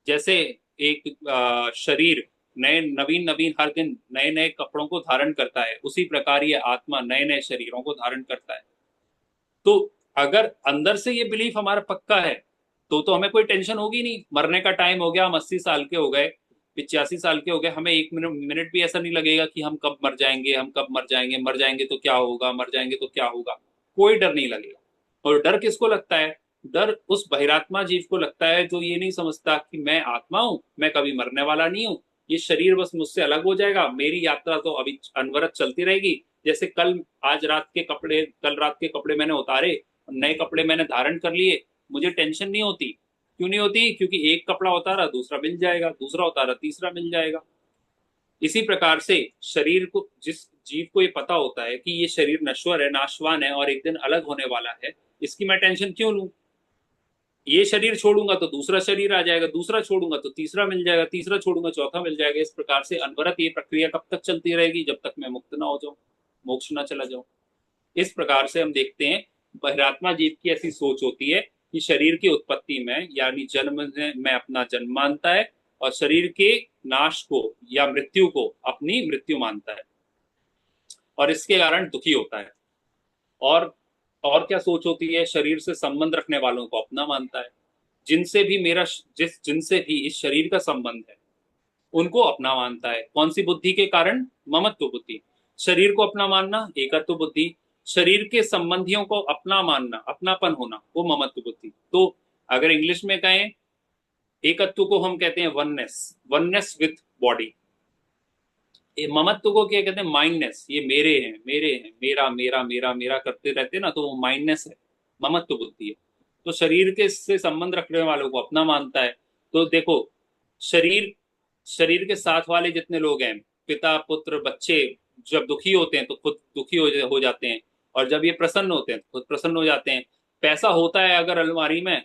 जैसे एक शरीर नए नवीन नवीन हर दिन नए नए कपड़ों को धारण करता है, उसी प्रकार ये आत्मा नए नए शरीरों को धारण करता है। तो अगर अंदर से ये बिलीफ हमारा पक्का है तो हमें कोई टेंशन होगी नहीं। मरने का टाइम हो गया, हम 80 साल के हो गए, 85 साल के हो गए, हमें एक मिनट मिनट भी ऐसा नहीं लगेगा कि हम कब मर जाएंगे, हम कब मर जाएंगे, मर जाएंगे तो क्या होगा, मर जाएंगे तो क्या होगा। कोई डर नहीं लगेगा। और डर किसको लगता है? डर उस बहिरात्मा जीव को लगता है जो ये नहीं समझता कि मैं आत्मा हूं, मैं कभी मरने वाला नहीं हूं। ये शरीर बस मुझसे अलग हो जाएगा, मेरी यात्रा तो अभी अनवरत चलती रहेगी। जैसे कल रात के कपड़े मैंने उतारे, नए कपड़े मैंने धारण कर लिए, मुझे टेंशन नहीं होती। क्यों नहीं होती? क्योंकि एक कपड़ा उतारा दूसरा मिल जाएगा, दूसरा उतारा तीसरा मिल जाएगा। इसी प्रकार से शरीर को, जिस जीव को ये पता होता है कि ये शरीर नश्वर है, नाशवान है और एक दिन अलग होने वाला है, इसकी मैं टेंशन क्यों लूं? ये शरीर छोड़ूंगा तो दूसरा शरीर आ जाएगा, दूसरा छोड़ूंगा तो तीसरा मिल जाएगा, तीसरा छोड़ूंगा चौथा मिल जाएगा। इस प्रकार से अनवरत ये प्रक्रिया कब तक चलती रहेगी? जब तक मैं मुक्त ना हो जाऊं, मोक्ष ना चला जाऊं। इस प्रकार से हम देखते हैं बहिरात्मा जीव की ऐसी सोच होती है कि शरीर की उत्पत्ति में यानी जन्म में अपना जन्म मानता है और शरीर के नाश को या मृत्यु को अपनी मृत्यु मानता है और इसके कारण दुखी होता है। और और क्या सोच होती है? शरीर से संबंध रखने वालों को अपना मानता है। जिनसे भी मेरा जिस जिनसे भी इस शरीर का संबंध है उनको अपना मानता है। कौन सी बुद्धि के कारण? ममत्व बुद्धि। शरीर को अपना मानना एकत्व बुद्धि, शरीर के संबंधियों को अपना मानना, अपनापन होना, वो ममत्व बुद्धि। तो अगर इंग्लिश में कहें, एकत्व को हम कहते हैं वननेस, वननेस विथ बॉडी। ये ममत्व को क्या कहते हैं? माइंडनेस। ये मेरे हैं, मेरे हैं, मेरा मेरा मेरा मेरा करते रहते ना, तो वो माइंडनेस है, ममत्व बुद्धि है। तो शरीर के से संबंध रखने वालों को अपना मानता है। तो देखो, शरीर शरीर के साथ वाले जितने लोग हैं, पिता पुत्र बच्चे, जब दुखी होते हैं तो खुद दुखी हो जाते हैं, और जब ये प्रसन्न होते हैं तो खुद प्रसन्न हो जाते हैं। पैसा होता है अगर अलमारी में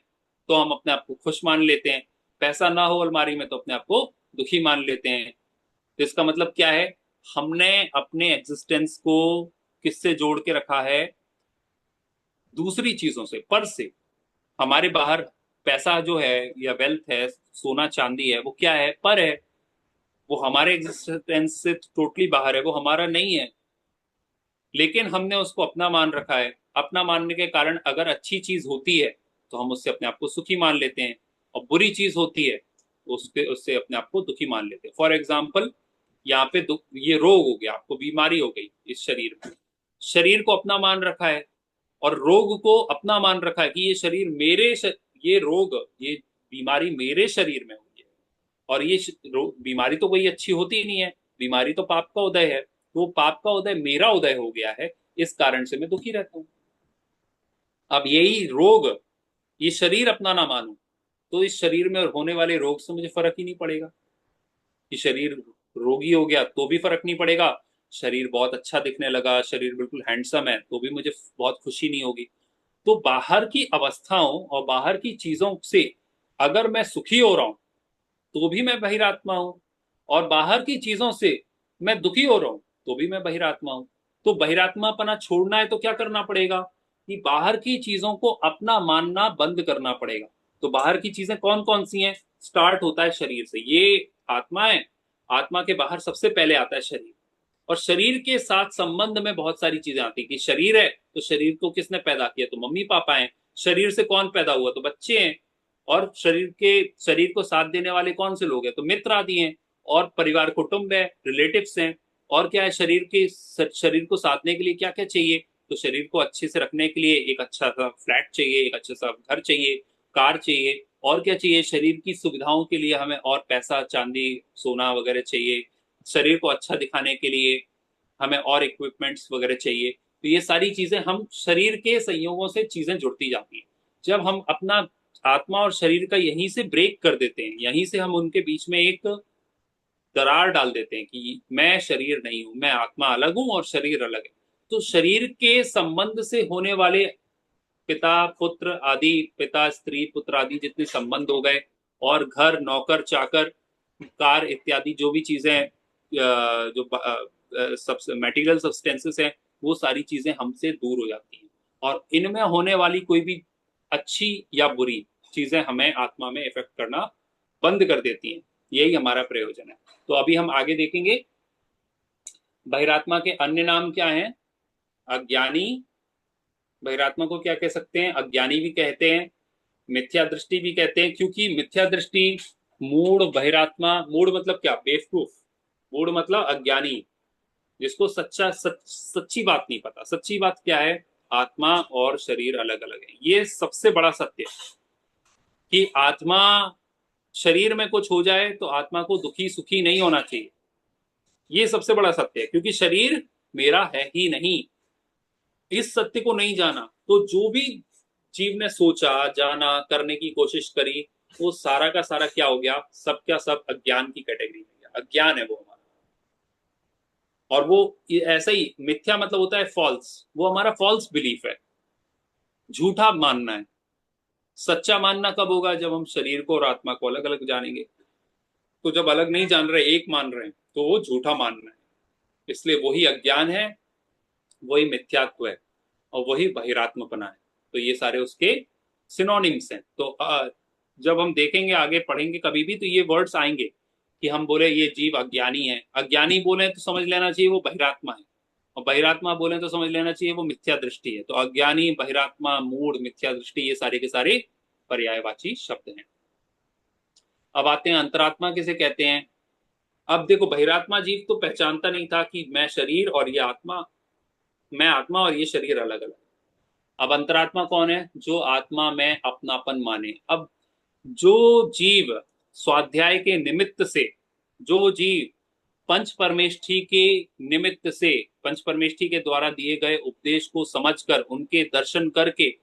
तो हम अपने आप को खुश मान लेते हैं। पैसा ना हो अलमारी में तो अपने आप को दुखी मान लेते हैं। तो इसका मतलब क्या है? हमने अपने एग्जिस्टेंस को किससे जोड़ के रखा है? दूसरी चीजों से, पर से। हमारे बाहर पैसा जो है या वेल्थ है, सोना चांदी है, वो क्या है? पर है। वो हमारे एग्जिस्टेंस से टोटली बाहर है, वो हमारा नहीं है। लेकिन हमने उसको अपना मान रखा है। अपना मानने के कारण अगर अच्छी चीज होती है तो हम उससे अपने आप को सुखी मान लेते हैं, और बुरी चीज होती है तो उसके उससे अपने आप को दुखी मान लेते हैं। फॉर एग्जाम्पल, यहाँ पे दुख, ये रोग हो गया, आपको बीमारी हो गई इस शरीर में। शरीर को अपना मान रखा है और रोग को अपना मान रखा है कि ये शरीर ये रोग, ये बीमारी मेरे शरीर में हुई है। और ये बीमारी तो कोई अच्छी होती नहीं है, बीमारी तो पाप का उदय है। तो पाप का उदय मेरा उदय हो गया है, इस कारण से मैं दुखी रहता हूं। अब यही रोग, ये शरीर अपना ना मानूं तो इस शरीर में होने वाले रोग से मुझे फर्क ही नहीं पड़ेगा। कि शरीर रोगी हो गया तो भी फर्क नहीं पड़ेगा, शरीर बहुत अच्छा दिखने लगा, शरीर बिल्कुल हैंडसम है, तो भी मुझे बहुत खुशी नहीं होगी। तो बाहर की अवस्थाओं और बाहर की चीजों से अगर मैं सुखी हो रहा हूं तो भी मैं बहिरात्मा हूं, और बाहर की चीजों से मैं दुखी हो रहा हूं तो भी मैं बहिरात्मा हूं। तो बहिरात्मापना छोड़ना है तो क्या करना पड़ेगा? कि बाहर की चीजों को अपना मानना बंद करना पड़ेगा। तो बाहर की चीजें कौन कौन सी हैं? स्टार्ट होता है शरीर से, ये आत्मा है। आत्मा के बाहर सबसे पहले आता है शरीर। और शरीर के साथ संबंध में बहुत सारी चीजें आती है कि शरीर है तो शरीर को किसने पैदा किया? तो मम्मी पापा हैं। शरीर से कौन पैदा हुआ? तो बच्चे हैं। और शरीर को साथ देने वाले कौन से लोग हैं? तो मित्र आदि हैं। और परिवार कुटुंब है, रिलेटिव्स हैं। और क्या है? शरीर को साधने के लिए क्या क्या चाहिए? तो शरीर को अच्छे से रखने के लिए एक अच्छा सा फ्लैट चाहिए, एक अच्छा सा घर चाहिए, कार चाहिए। और क्या चाहिए? शरीर की सुविधाओं के लिए हमें और पैसा, चांदी, सोना वगैरह चाहिए। शरीर को अच्छा दिखाने के लिए हमें और इक्विपमेंट्स वगैरह चाहिए। तो ये सारी चीजें, हम शरीर के संयोगों से चीजें जुड़ती जाती हैं। जब हम अपना आत्मा और शरीर का यहीं से ब्रेक कर देते हैं, यहीं से हम उनके बीच में एक दरार डाल देते हैं कि मैं शरीर नहीं हूं, मैं आत्मा अलग हूं और शरीर अलग है। तो शरीर के संबंध से होने वाले पिता पुत्र आदि, पिता स्त्री पुत्र आदि जितने संबंध हो गए, और घर नौकर चाकर कार इत्यादि जो भी चीजें जो सब मेटीरियल सब्सटेंसेस हैं, वो सारी चीजें हमसे दूर हो जाती हैं। और इनमें होने वाली कोई भी अच्छी या बुरी चीजें हमें आत्मा में इफेक्ट करना बंद कर देती हैं। यही हमारा प्रयोजन है। तो अभी हम आगे देखेंगे बहिरात्मा के अन्य नाम क्या हैं। अज्ञानी, बहिरात्मा को क्या कह सकते हैं? अज्ञानी भी कहते हैं, मिथ्या दृष्टि भी कहते हैं। क्योंकि मिथ्या दृष्टि, मूढ़, बहिरात्मा, मूढ़ मतलब क्या? बेवकूफ। मूढ़ मतलब अज्ञानी, जिसको सच्ची बात नहीं पता। सच्ची बात क्या है? आत्मा और शरीर अलग अलग है। ये सबसे बड़ा सत्य है कि आत्मा, शरीर में कुछ हो जाए तो आत्मा को दुखी सुखी नहीं होना चाहिए। ये सबसे बड़ा सत्य है, क्योंकि शरीर मेरा है ही नहीं। इस सत्य को नहीं जाना तो जो भी जीव ने सोचा, जाना, करने की कोशिश करी, वो सारा का सारा क्या हो गया? सब क्या सब अज्ञान की कैटेगरी में गया। अज्ञान है वो हमारा। और वो ऐसा ही, मिथ्या मतलब होता है फॉल्स, वो हमारा फॉल्स बिलीफ है, झूठा मानना है। सच्चा मानना कब होगा? जब हम शरीर को और आत्मा को अलग अलग जानेंगे। तो जब अलग नहीं जान रहे, एक मान रहे हैं, तो वो झूठा मानना है। इसलिए वही अज्ञान है, वही मिथ्यात्व है, और वही बहिरात्मपना है। तो ये सारे उसके सिनोनिम्स हैं। तो जब हम देखेंगे, आगे पढ़ेंगे कभी भी, तो ये वर्ड्स आएंगे कि हम बोले ये जीव अज्ञानी है। अज्ञानी बोले तो समझ लेना चाहिए वो बहिरात्मा है, और बहिरात्मा बोले तो समझ लेना चाहिए वो मिथ्या दृष्टि है। तो अज्ञानी, बहिरात्मा, मूढ़, मिथ्या दृष्टि, ये सारे के सारे पर्यायवाची शब्द हैं। अब आते हैं अंतरात्मा किसे कहते हैं। अब देखो, बहिरात्मा जीव तो पहचानता नहीं था कि मैं शरीर और ये आत्मा, मैं आत्मा और ये शरीर अलग अलग। अब अंतरात्मा कौन है? जो आत्मा में अपनापन माने। अब जो जीव स्वाध्याय के निमित्त से, जो जीव पंच परमेष्ठी के निमित्त से, पंच परमेष्ठी के द्वारा दिए गए उपदेश को समझकर, उनके दर्शन करके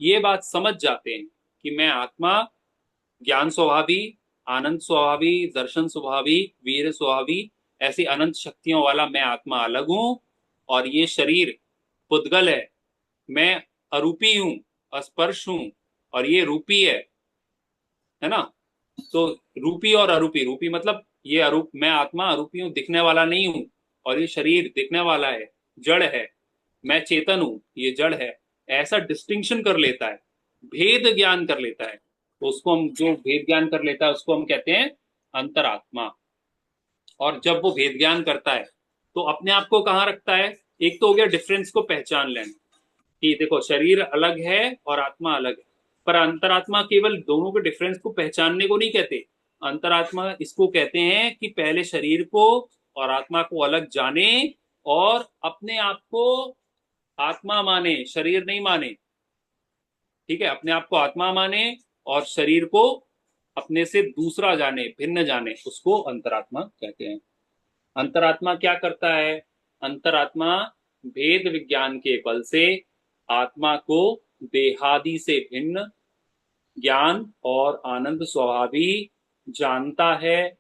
ये बात समझ जाते हैं कि मैं आत्मा, ज्ञान स्वभावी, आनंद स्वभावी, दर्शन स्वभावी, वीर स्वभावी, ऐसी अनंत शक्तियों वाला मैं आत्मा अलग हूं, और ये शरीर पुद्गल है। मैं अरूपी हूं, अस्पर्श हूं, और ये रूपी है। है ना। तो रूपी और अरूपी, रूपी मतलब ये अरूप, मैं आत्मा अरूपी हूँ, दिखने वाला नहीं हूँ, और ये शरीर दिखने वाला है, जड़ है। मैं चेतन हूँ, ये जड़ है। ऐसा डिस्टिंक्शन कर लेता है, भेद ज्ञान कर लेता है। तो उसको हम, जो भेद ज्ञान कर लेता है उसको हम कहते हैं अंतरात्मा। और जब वो भेद ज्ञान करता है तो अपने आप को कहाँ रखता है? एक तो हो गया डिफरेंस को पहचान लेना, कि देखो शरीर अलग है और आत्मा अलग है। पर अंतरात्मा केवल दोनों के डिफरेंस को पहचानने को नहीं कहते। अंतरात्मा इसको कहते हैं कि पहले शरीर को और आत्मा को अलग जाने, और अपने आप को आत्मा माने, शरीर नहीं माने। ठीक है, अपने आप को आत्मा माने और शरीर को अपने से दूसरा जाने, भिन्न जाने, उसको अंतरात्मा कहते हैं। अंतरात्मा क्या करता है? अंतरात्मा भेद विज्ञान के बल से आत्मा को देहादि से भिन्न ज्ञान और आनंद स्वभावी जानता है,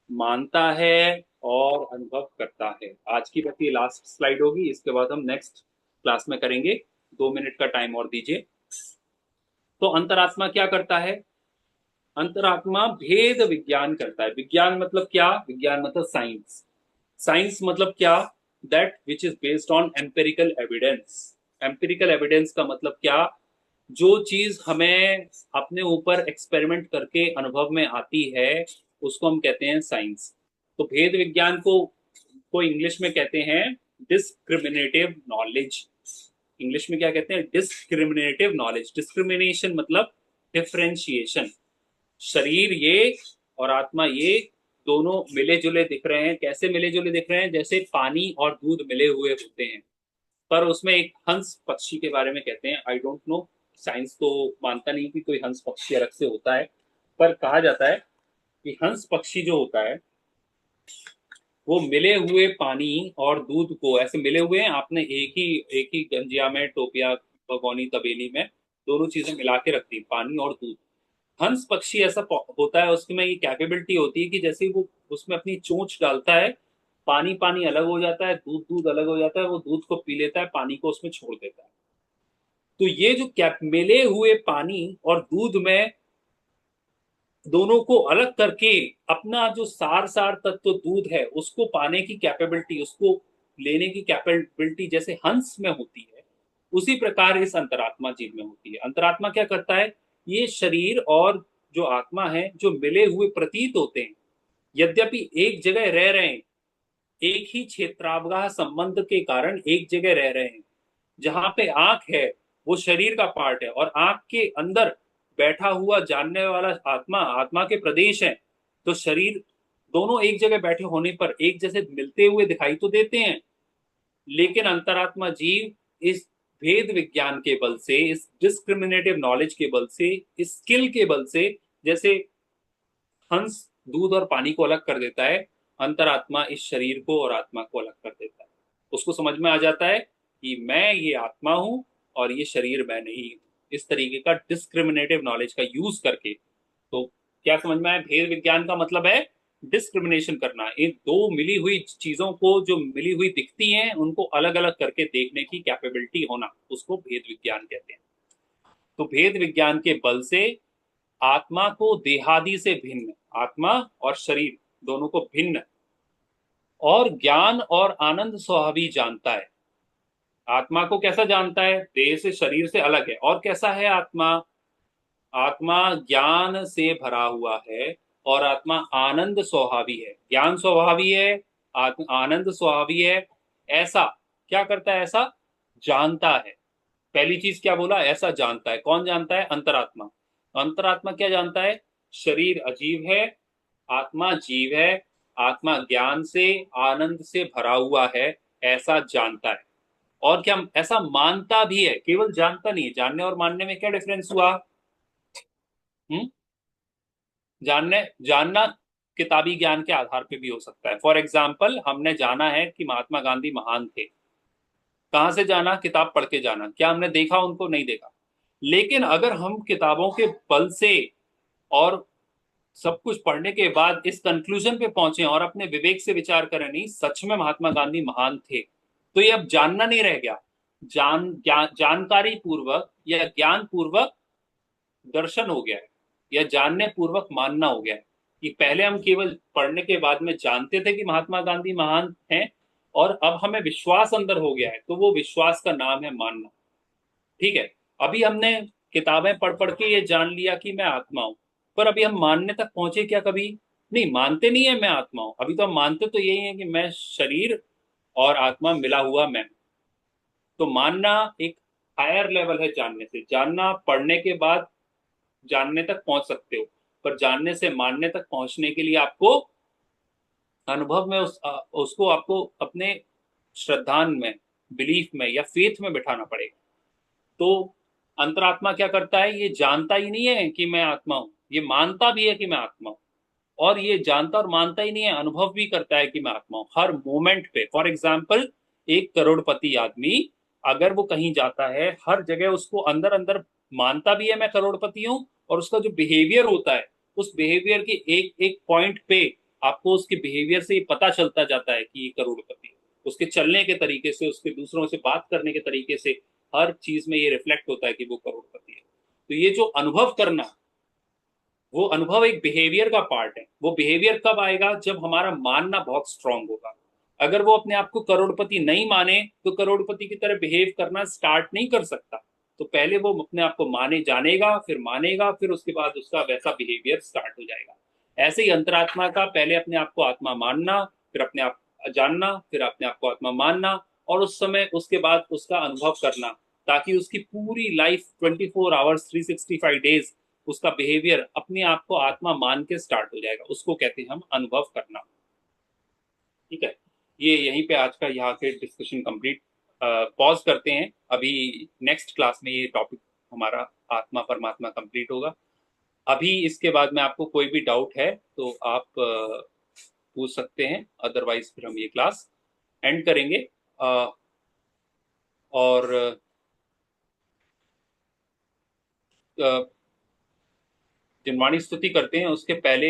मानता है और अनुभव करता है। आज की बस ये लास्ट स्लाइड होगी, इसके बाद हम नेक्स्ट क्लास में करेंगे। 2 मिनट का टाइम और दीजिए। तो अंतरात्मा क्या करता है? अंतरात्मा भेद विज्ञान करता है। विज्ञान मतलब क्या? विज्ञान मतलब साइंस। साइंस मतलब क्या? That which is based on empirical evidence. Empirical evidence का मतलब क्या? जो चीज हमें अपने ऊपर एक्सपेरिमेंट करके अनुभव में आती है उसको हम कहते हैं साइंस। तो भेद विज्ञान को इंग्लिश में कहते हैं डिस्क्रिमिनेटिव नॉलेज। इंग्लिश में क्या कहते हैं? Discriminative knowledge. डिस्क्रिमिनेशन मतलब डिफरेंशिएशन। शरीर ये और आत्मा ये दोनों मिले जुले दिख रहे हैं। कैसे मिले जुले दिख रहे हैं? जैसे पानी और दूध मिले हुए होते हैं। पर उसमें एक हंस पक्षी के बारे में कहते हैं, आई डोंट नो, साइंस तो मानता नहीं कि कोई हंस पक्षी अलग से होता है। पर कहा जाता है कि हंस पक्षी जो होता है वो मिले हुए पानी और दूध को, ऐसे मिले हुए हैं, आपने एक ही गंजिया में, टोपिया, भगोनी, तबेली में दोनों चीजें मिला के रख दी, पानी और दूध। हंस पक्षी ऐसा होता है, उसमें ये कैपेबिलिटी होती है कि जैसे ही वो उसमें अपनी चोंच डालता है, पानी पानी अलग हो जाता है, दूध दूध अलग हो जाता है, वो दूध को पी लेता है, पानी को उसमें छोड़ देता है। तो ये जो कैप मिले हुए पानी और दूध में दोनों को अलग करके अपना जो सार सार तत्व दूध है उसको पाने की कैपेबिलिटी, उसको लेने की कैपेबिलिटी जैसे हंस में होती है, उसी प्रकार इस अंतरात्मा जीव में होती है। अंतरात्मा क्या करता है? ये शरीर और जो आत्मा है जो मिले हुए प्रतीत होते हैं, यद्यपि एक जगह रह रहे हैं, एक ही क्षेत्रावगाह संबंध के कारण एक जगह रह रहे हैं। जहां पे आंख है वो शरीर का पार्ट है, और आंख के अंदर बैठा हुआ जानने वाला आत्मा, आत्मा के प्रदेश है। तो शरीर, दोनों एक जगह बैठे होने पर एक जैसे मिलते हुए दिखाई तो देते हैं, लेकिन अंतरात्मा जीव इस भेद विज्ञान के बल से, इस डिस्क्रिमिनेटिव नॉलेज के बल से, इस स्किल के बल से, जैसे हंस दूध और पानी को अलग कर देता है, अंतरात्मा इस शरीर को और आत्मा को अलग कर देता है। उसको समझ में आ जाता है कि मैं ये आत्मा हूं और ये शरीर मैं नहीं हूं। इस तरीके का डिस्क्रिमिनेटिव नॉलेज का यूज करके, तो क्या समझ में आया? भेद विज्ञान का मतलब है डिस्क्रिमिनेशन करना। इन दो मिली हुई चीजों को, जो मिली हुई दिखती हैं, उनको अलग अलग करके देखने की कैपेबिलिटी होना, उसको भेद विज्ञान कहते हैं। तो भेद विज्ञान के बल से आत्मा को देहादि से भिन्न, आत्मा और शरीर दोनों को भिन्न और ज्ञान और आनंद स्वभावी जानता है। आत्मा को कैसा जानता है? देह से, शरीर से अलग है। और कैसा है आत्मा? आत्मा ज्ञान से भरा हुआ है और आत्मा आनंद स्वभावी है। ज्ञान स्वभावी है, आनंद स्वभावी है। ऐसा क्या करता है? ऐसा जानता है। पहली चीज क्या बोला? ऐसा जानता है। कौन जानता है? अंतरात्मा। अंतरात्मा क्या जानता है? शरीर अजीब है, आत्मा जीव है, आत्मा ज्ञान से, आनंद से भरा हुआ है, ऐसा जानता है। और क्या, ऐसा मानता भी है, केवल जानता नहीं है। जानने और मानने में क्या डिफरेंस हुआ? हम्म जानने, जानना किताबी ज्ञान के आधार पे भी हो सकता है। फॉर एग्जाम्पल, हमने जाना है कि महात्मा गांधी महान थे। कहां से जाना? किताब पढ़ के जाना। क्या हमने देखा उनको? नहीं देखा। लेकिन अगर हम किताबों के बल से और सब कुछ पढ़ने के बाद इस कंक्लूजन पे पहुंचे और अपने विवेक से विचार करें, नहीं सच में महात्मा गांधी महान थे, तो ये अब जानना नहीं रह गया। जानकारी पूर्वक या ज्ञान पूर्वक दर्शन हो गया है। या जानने पूर्वक मानना हो गया है कि पहले हम केवल पढ़ने के बाद में जानते थे कि महात्मा गांधी महान हैं, और अब हमें विश्वास अंदर हो गया है, तो वो विश्वास का नाम है मानना। ठीक है। अभी हमने किताबें पढ़ पढ़ के ये जान लिया कि मैं आत्मा हूं, पर अभी हम मानने तक पहुंचे क्या कभी? नहीं, मानते नहीं है मैं आत्मा हूं। अभी तो हम मानते तो यही है कि मैं शरीर और आत्मा मिला हुआ मैं। तो मानना एक हायर लेवल है जानने से। जानना पढ़ने के बाद जानने तक पहुंच सकते हो, पर जानने से मानने तक पहुंचने के लिए आपको अनुभव में उसको आपको अपने श्रद्धान में, बिलीफ में या फेथ में बिठाना पड़ेगा। तो अंतरात्मा क्या करता है? ये जानता ही नहीं है कि मैं आत्मा हूं, ये मानता भी है कि मैं आत्मा हूं। और ये जानता और मानता ही नहीं है, अनुभव भी करता है कि मैं आत्मा हूं हर मोमेंट पे। फॉर एग्जाम्पल, 1 करोड़पति आदमी अगर वो कहीं जाता है, हर जगह उसको अंदर अंदर मानता भी है मैं करोड़पति हूं, और उसका जो बिहेवियर होता है, उस बिहेवियर के एक एक पॉइंट पे आपको उसके बिहेवियर से ये पता चलता जाता है कि ये करोड़पति है। उसके चलने के तरीके से, उसके दूसरों से बात करने के तरीके से, हर चीज में ये रिफ्लेक्ट होता है कि वो करोड़पति है। तो ये जो अनुभव करना, वो अनुभव एक बिहेवियर का पार्ट है। वो बिहेवियर कब आएगा? जब हमारा मानना बहुत स्ट्रांग होगा। अगर वो अपने आप को करोड़पति नहीं माने, तो करोड़पति की तरह बिहेव करना स्टार्ट नहीं कर सकता। तो पहले वो अपने आप को माने, जानेगा, फिर मानेगा, फिर उसके बाद उसका वैसा बिहेवियर स्टार्ट हो जाएगा। ऐसे ही अंतरात्मा का पहले अपने आप को आत्मा मानना, फिर अपने आप जानना, फिर अपने आप को आत्मा मानना, और उस समय उसके बाद उसका अनुभव करना, ताकि उसकी पूरी लाइफ 24 आवर्स 365 डेज उसका बिहेवियर अपने आप को आत्मा मान के स्टार्ट हो जाएगा। उसको कहते हैं हम अनुभव करना। ठीक है। ये यहीं पे आज का यहाँ के डिस्कशन कंप्लीट। पॉज करते हैं अभी। नेक्स्ट क्लास में ये टॉपिक हमारा आत्मा परमात्मा कंप्लीट होगा। अभी इसके बाद में आपको कोई भी डाउट है तो आप पूछ सकते हैं, अदरवाइज फिर हम ये क्लास एंड करेंगे। और जिनवाणी स्तुति करते हैं उसके पहले